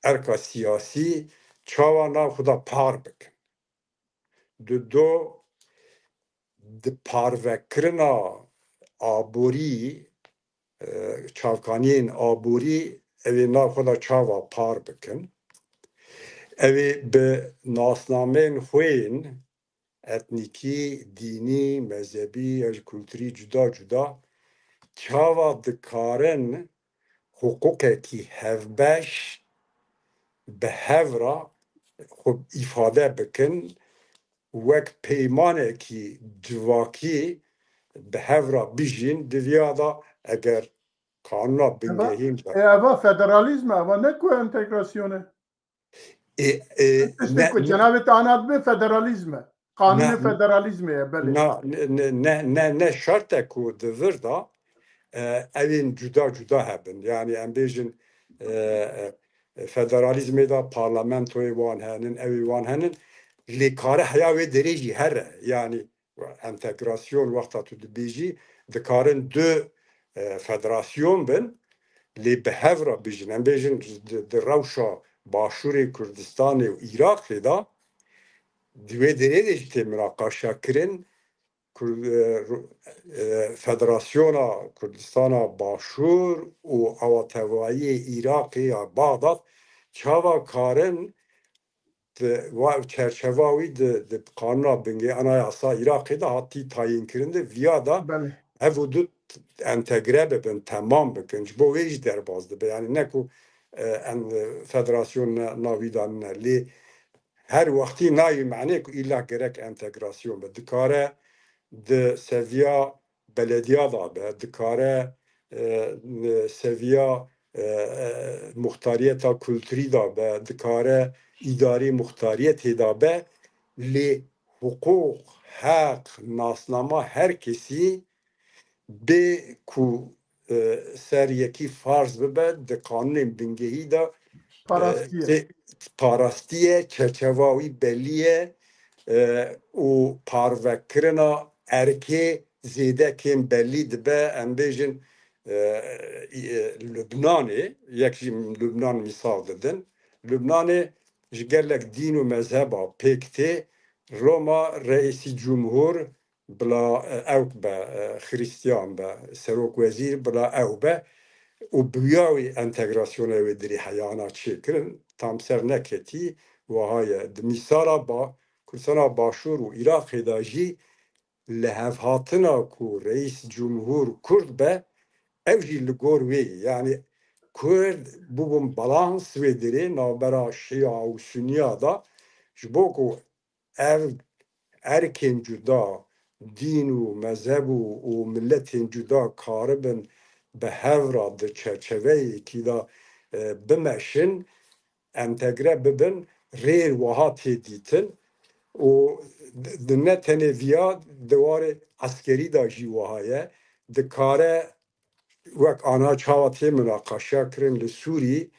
erka siyasî çawa nav xwe da par bikin di do di parvekirina aborî çavkaniyên aborî evê nav xwe da çawa par bikin evê bi nasnameyên xwên etnîkî, dînî, mezhebî ya jî kulturî cuda cuda çawa dikarin hukukekî hevbeş bi hevra xwe îfade bikin wek peymanekî civakî bi hevra bijîn diviya da eger kanuna bingehîn eva federalizm eva ne ku entegrasyonu cenab-ı anadme federalizme kanuni federalizme belli ne şart ku divir da evin cuda cuda hebin yani em bêjin federalizmê da parlamentoyê wan henin evî wan henin lê kare heya wê derê jî here yani entegrasyon wexta tu dibêjî dikarin du federasyon bin lê bi hevra bijin em bêjin di rewşa Başûrê Kurdistanê û Iraqê da di wê derê de jî tê münaqeşa kirin Federasyona Kurdistana Başûr û awatevayiyê Iraqê ya Baxdad çawa karin çerçeva wî di kanuna bingê anayasa Iraqê de hatî tayînkirin de viya da ev û du entegre bibin temam bikin ji bo wê jî derbas dibe yani ne ku federasyon navî danine lê her wextî nayê menê ku îlla gerek entegrasyon be dikare di seviya belediya da be dikare seviya muxtariyeta kulturî da be dikare îdarî muxtariyetê da be lê hukuk heq nasnama her kesî bê ku ser yekî farz bibe di kanunên bingehî da parastiye çerçeva wî bellî ye û parvekirina erkê zêdekên bellî dibe em bêjin Lübnanê yek jî Lübnan misal didin Lübnanê ji gelek dîn û mezheba pêk tê Roma reîsî cumhur bila ew be Xristiyan be serokwezîr bila ew be û bûya wî entegrasyona wê dirê heyana çêkirin tam ser neketî wiha ye di mîsala Kurdistana Başûr û Iraqê da jî li hevhatina ku reîs cumhur Kurd be ew jî li gor wê yani Kurd bûbûn balans wê dirê navbera Şîa û Sünniya da ji bo ku ev erkên cuda dîn û mezheb û milletên cuda karibin bi hevra di çerçeveyekî da bimeşin entegre bibin rêr wiha tê dîtin و نه تنویا دوار عسکری دا جیوهایه دکاره وک آنها چاوتی مناقشه کرن لسوری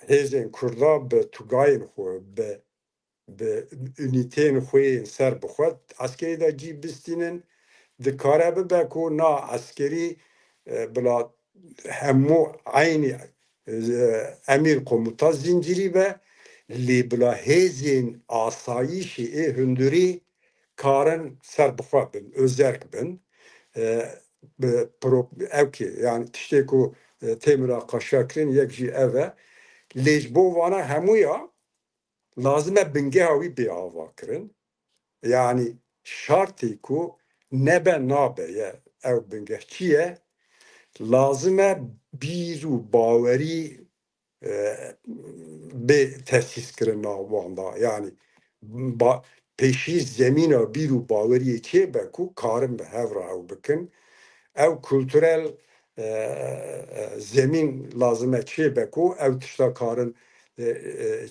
هیزن کردا به توگاین خو به اونیتین خوی سر بخواد عسکری دا جی بستینن دکاره ببه که نا عسکری بلا همو عینی امیر قومتا زنجیری به لی بلا هیزین آسایشی هندوری کارن سر بخواد بن özerk بن evki yani tişte ku temira kaşakrin yekji eve lej bo vana hemuya lazime binge havi bir ava kirin yani şartı ku nebe nabeye ev bingehçiye lazime biru baveri be tesis kirin navanda yani peşi zemina biru baveri çe be ku karın be hevra ev bikin ev kültürel zemin lazım çe be ku ev tişta karın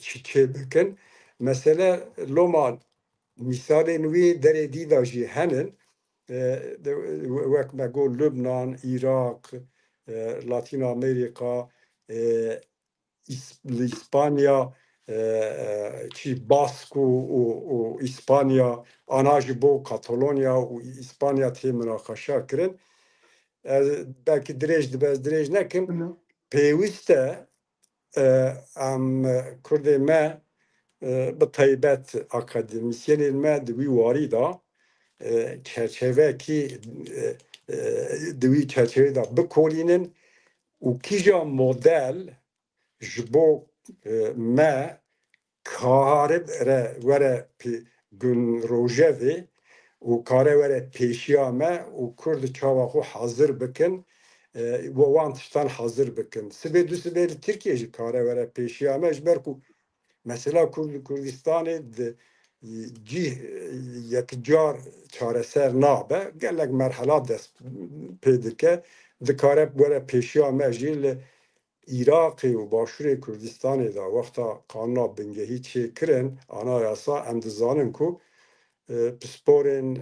çe bikin mesela Loma misalên wî derê dîda jî henin wek me got Lübnan, Îrak, Latin Amerika, İspanya, çi Bask û İspanya, ana ji bo Katalonya û İspanya tê münaqeşa kirin. Belkî dirêj dibe ez dirêj nekim. Pêwîst e em Kurdê me bi taybet akademisyenên me di wî warî da çerçevekî di wî çerçevê da bikolînin û kîja model ji bo me karibire were gun rojevê û kare were pêşiya me û Kurd çawa xwe hazir bikin wan tiştan hazir bikin. Sibê du sibê li Tirkiye jî kare were pêşiya me ji ber ku mesela Kurdistanê cih yekcar çareser nabe gelek merhela dest pê dike dikare were pêşiya me jî li Iraqê û Başûrê Kurdistanê da wexta kanuna bingehî çê kirin ana yasa em dizanin ku pisporên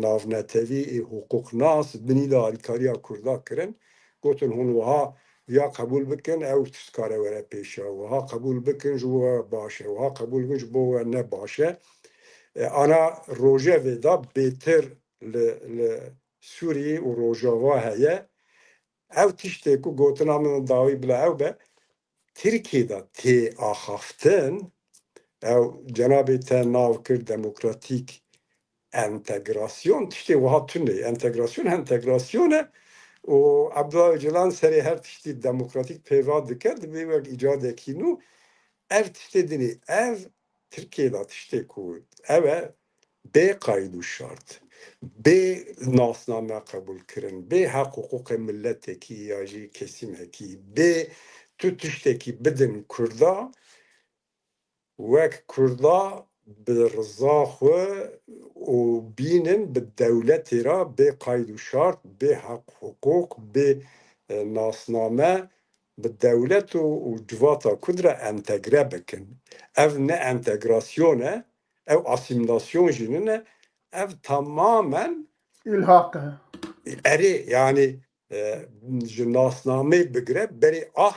navnetevî ê huquqnas binî da alîkariya Kurda kirin gotin hûn wiha ya qebûl bikin ew dikare were pêşiya wiha qebûl bikin ji we baş e wiha qebûl bikin ji bo we ne baş e ana rojevê da bêtir li Sûriyê û Rojava heye ew tiştê ku gotina min dawî bila ew be Tirkiye da tê axaftin ew cenabê te nav kir demokratîk entegrasyon tiştê wiha tune entegrasyon e û Abdullah Öcalan serê her tiştî demokratîk pêva dike divê wek îcadekî nû ev tiştê dinê ev Tirkiye da tiştê ku ew e bê qayd û şart bê nasname qebûl kirin bê heq huquqê milletekî ya jî kesîmekî bê tu tiştekî bidin Kurda wek Kurda bi rıza xwe û bînin bi dewletê ra bê qayd û şart bê heq huquq bê nasname bi dewlet û civata Kurd re entegre bikin ev ne entegrasyon e ev asimilasyon jî nine ev tamamen İlhak e erê yani ji nasnamê bigire berê ax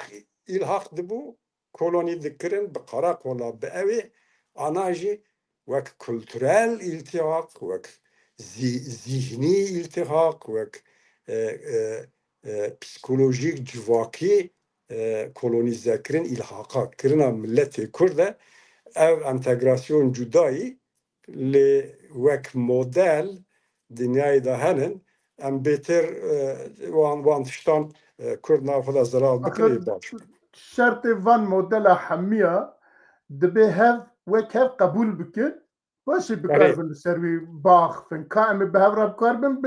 îlhaq dibû kolonî dikirin bi qarakola bi evê ana jî wek kültürel iltihak wek zihnî iltihak wek psikolojik civakî kolonîzekirin îlhaka kirina milletê Kurd e ev entegrasyon cudayî lê wek model dünyayê da henin em bêtir wan tiştan Kurd nav xwe de zelal bikin baş şertê van modela hemiya dibe hev wek hev qebûl bikin başî bikarbin li ser wî baxfin ka em ê bi hevra bikarbin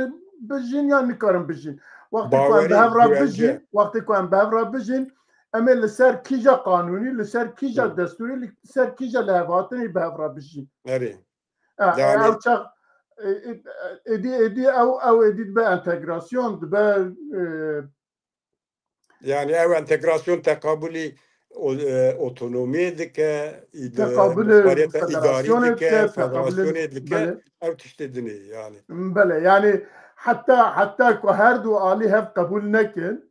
bijîn yan nikarin bijîn wextê ku em bi hevra bijîn wextê ku em bi hevra bijîn em ê li ser kîja qanûnî li ser kîja destûrî li ser kîja li hevhatinê bi hevra bijîn erê ew çax êdî ew êdî dibe entegrasyon dibe yani ev entegrasyon tekabülî otonomi dike, تقابل muhtariyet idari فدراسيون dike, تقابل federasyon dike, بله ev tiştedini yani. بله يعني حتى هر دو عالی هف قبول نکن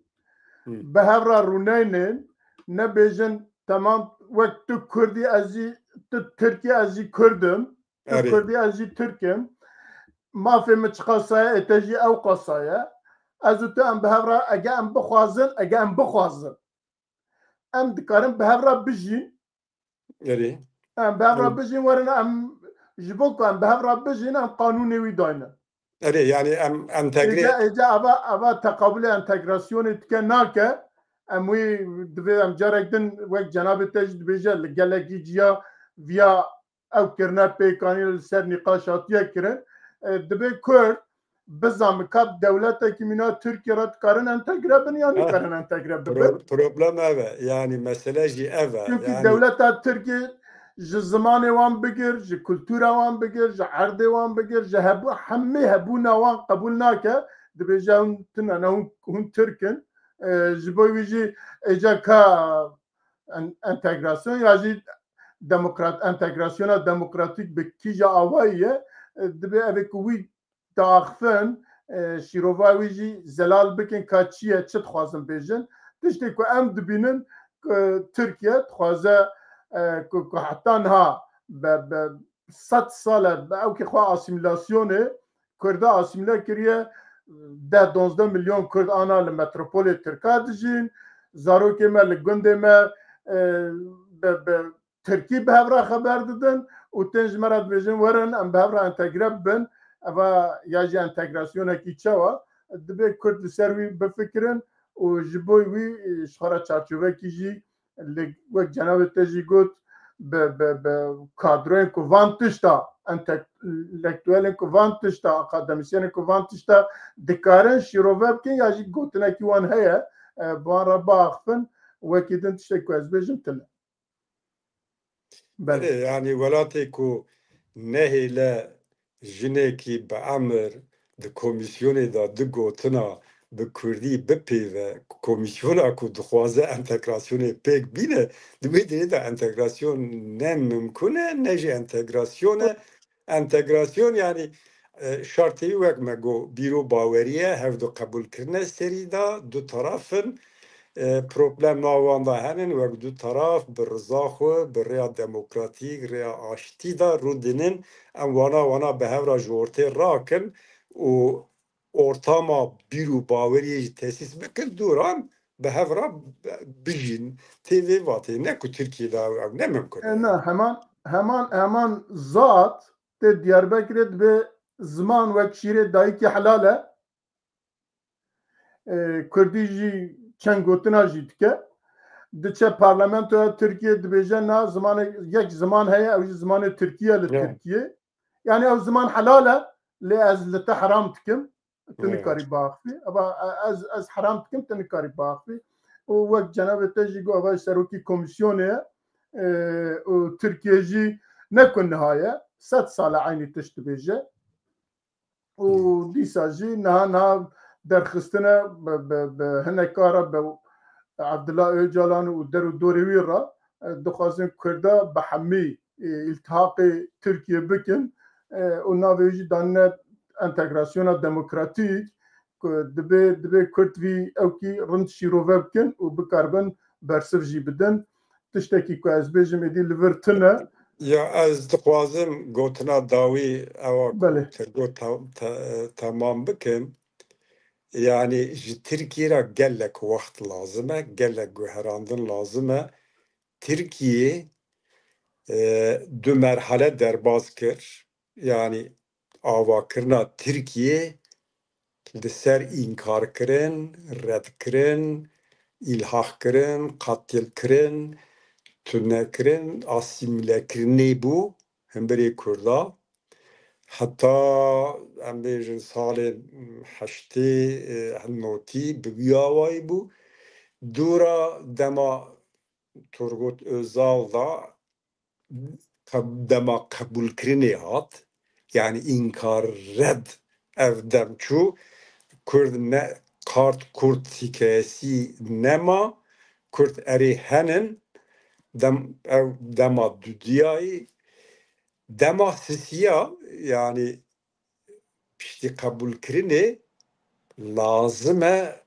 به هفرا رونینن نبیجن تمام وقت تو کردی ازی تو ترکی ازی کردم تو کردی ازی ترکم ما في متقصايا اتجي او قصايا ازو تو ام بهفرا اجا ام بخوازن ام دكارم بهفرا بجين ام بهفرا بجين ورنا ام جبوكو ام بهفرا بجين ام قانوني ويداينا yani entegre اجا ابا تقابل انتجراسيون تكناكا ام وي دبي ام جاركدن وك جناب تجد بيجا لجلكي جيا فيا او كرنا بيكاني سر نقاشات يكرن دبي كورد بزام كاب دولتك منا تركيا رات كارن انتجرا بن يعني كارن انتجرا ببن problem eve yani mesele ji eve çünkü yani devlet Türkiye ji zimanê wan bigir ji kultura wan bigir ji erdê wan bigir ji hemî hebûna wan qebûl nake dibêje hûn tune hûn Türkin ji bo wî jî êca ka entegrasyon ya jî entegrasyona demokratîk bi kîja awayî ye dibe evê ku wî daxivin şîrova wî jî zelal bikin ka çi ye çi dixwazin bêjin tiştê ku em dibînin Türkiye dixwaze ku heta niha be 100 sale bi ewkê xwe asîmîlasyonê Kurda asîmîle kiriye 10-12 milyon Kurd ana li metropolê Tirka dijîn zarokê me li gundê me Tirkî bi hevra xeber didin û tên ji me re dibêjin werin em bi hevra entegre bibin eva ya jî entegrasyonekî çawa dibe Kurd li ser wî bifikirin û ji bo wî ji xwe re çarçovekî jî wek cenabê te jî got bi kadroyên ku van tişta entelektûelên ku van tişta akademisyenên ku van tişta dikarin şîrove bikin ya jî gotinekî wan heye bi wan re biaxivin wekî din tiştek ku ez bêjim tune yani welatê ku nehêle jinekî bi emir di komisyonê da digotina bi Kurdî bipêve komisyona ku dixwaze entegrasyonê pêk bîne dibê dinê de entegrasyon ne mimkûn e ne jî entegrasyon yani şartê wek me got bîro baweriye hevdû qebûlkirine serî da du tarafin problem nawan da henin wek du taraf bi rıza xwe bi rêya demokratîk rêya aştî da rûdinin em wana bi hevra ji ortê rakin û ortama bîr û baweriyê jî tesîs bikin dûran bi hevra bijîn têvê vatê ne ku Tirkiyeyê de ew ne mimkûn e ne heman zat tê Diyarbekirê dibe ziman wek şîrê dayîkî helal e Kurdî jî çend gotina jî dike diçe parlamentoya Tirkiye dibêje na zimanê yek ziman heye ew jî zimanê Tirkiye li Tirkiye yani ew ziman helal e lê ez li te heram dikim tu nikarî biaxivî eva ez heram dikim tu nikarî biaxivî û wek cenabê te jî got eva serokî komisyonê ye û Tirkiye jî ne ku niha ye 100 sal e aynî tişt dibêje û dîsa jî niha derxistine bi hinek kara bi Abdullah Öcalan û der û dorê wî re dixwazin Kurda bi hemî îltihaqê Tirkiye bikin û navê jî danine entegrasyona demokratîk ku dibe Kurd vî ewkî rind şîrove bikin û bikarbin bersiv jî bidin tiştekî ku ez bêjim êdî li vir tune ya ez dixwazim gotina dawî ewa got temam bikim yani ji Tirkiye re gelek wext lazim e gelek guherandin lazim e Tirkiye du merhale derbas kir yani avakirina Tirkiye li ser înkarkirin, redkirin, îlhaqkirin, qatilkirin, tunekirin, asîmîlekirinê bû hemberî Kurda heta em bêjin salên heştê notî bi vî awayî bû dûra dema Turgut Özal da dema qebûlkirinê hat yani înkar red ev dem çû Kurd ne kart Kurd hikayesî nema Kurd erê henin دما دودیایی دما سسیا yani pişti kabul kirine lazıme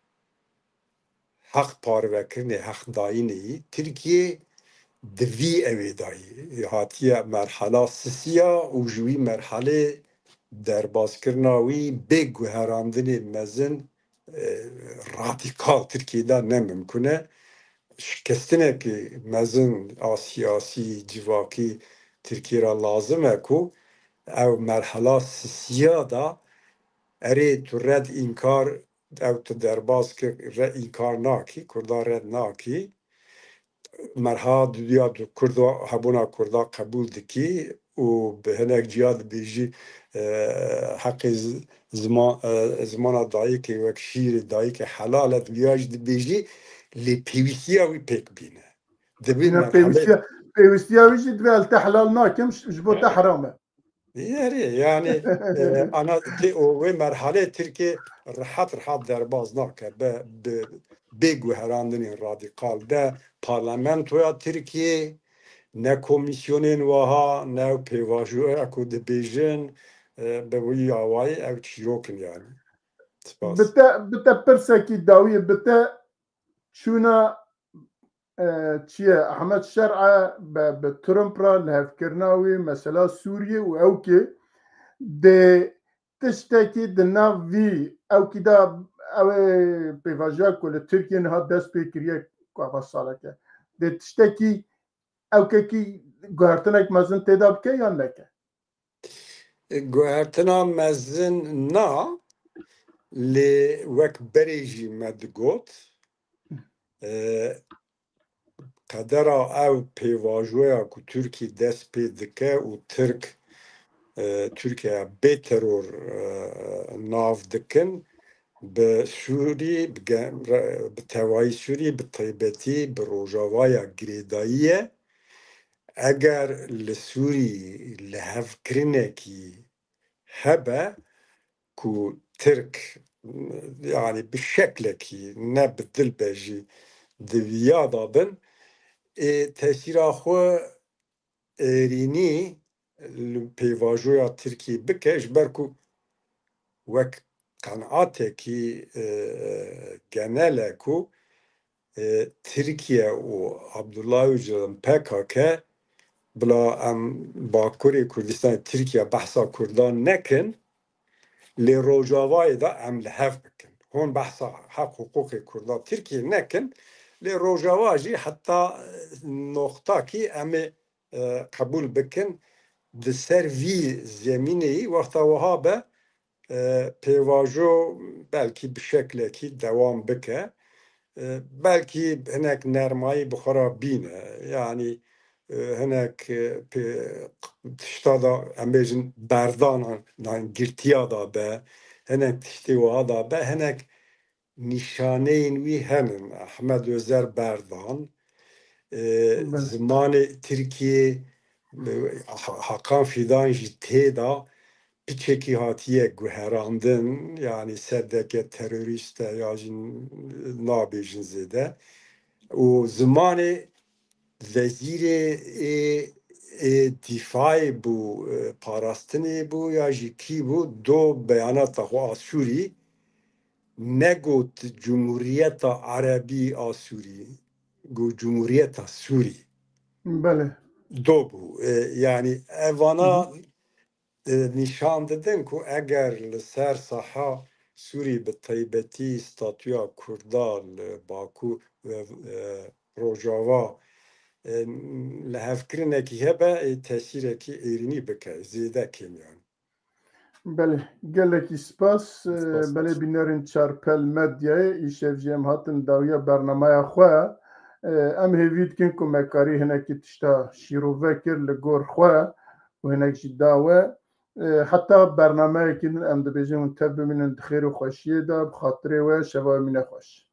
hak parvekirine hak dayini Türkiye devî evê dayî hatiye merhala sisiya û ji wî merhelê derbazkirina wî bê guherandinê mezin radîkal Tirkiyeyê ne mimkûn e şikestinekî mezin a siyasî civakî Tirkiye ra lazim e ku ew merhala sisiya da erê tu red înkar ew tu derbas kir re înkar nakî Kurda red nakî merha duya Kurda hebûna Kurda qebûl dikî û bi hinek ciya dibêjî heqê zimana dayîkê wek şîrê dayîkê helal e duya jî dibêjî lê pêwîstiya wî pêk bîne dibê merhelê pêwistiya wî jî divê el te helal nakim ji bo te heram e yani ana o wê merhelê Tirkiye rihat derbaz nake bê guherandinên radîkal de parlamentoya Tirkiye ne komisyonên wiha ne pêvajoya ku dibêjin bi wî awayî ew çîrokin yani. Bi te pirsekî dawiyê bi te çûna çiye Ehmed Şer'a bi Trump ra li hevkirina wê mesela Sûriye û ewkê dê tiştekî di nav vî ewkî da ew ê pêvajoya ku li Tirkiye niha dest pê kiriye ava saleke dê tiştekî ewkekî guhertinek mezin têda bike yan neke guhertina mezin na lê wek berê jî me digot qedera ew pêvajoya ku Tirkiye dest pê dike û Tirkiye bê teror nav dikin bi Sûrî bi tevayî Sûrî bi taybetî bi rojavaya girêdayî eger li Sûrî li hevkirinekî hebe ku Tirk yani bi şeklekî ne bi dil be jî diviya dabin tesîra xwe êrînî li pêvajoya Tirkiye bike ji ber ku wek qenatekî genel e ku Tirkiye û Abdullah Öcalan PKK bila em Bakurê Kurdistanê Tirkiye behsa Kurdan nekin lê rojavayê da em li hev bikin hûn behsa hek hukukê Kurda Tirkiye nekin lê rojava jî heta noxtakî em ê qebûl bikin di ser vî zemîneyî wexta wiha be pêvajo belkî bi şeklekî dewam bike belkî hinek nermayî bi xwe ra bîne yanî hinek tişta da em bêjin berdanan girtiya da be hinek tiştê wiha da be hinek nîşaneyên wî henin Ehmed Özer berdan zimanê Tirkiye Hakan Fidan jî têda piçekî hatiye guherandin yani serdeke terörîst e ya jî nabêjin zêde û zimanê vezîrê dîfaê bû parastinê bû ya jî kî bû do beyanata xwe a Sûrî negot Cumhuriyeta Erebî a Sûrî got Cumhuriyeta Sûrî do bû yani evana nîşan didin ku eger li ser saha Sûrî bi taybetî statûya Kurda li Baku Rojava li hevkirinekî hebe tesîrekî êrînî bike zêde kêm yani. Belê gelekî spas belê bînerên Çarpel Medyayê îşev jî em hatin dawiya bernamaya xwe em hêvî dikin ku mekarî hinekî tişta şîrove kir li gor xwe û hinek jî dawe heta bernameyekî din em dibêjin hûn tev bimînin di xêr û xweşiyê de bi xatirê we şeva min e xweş.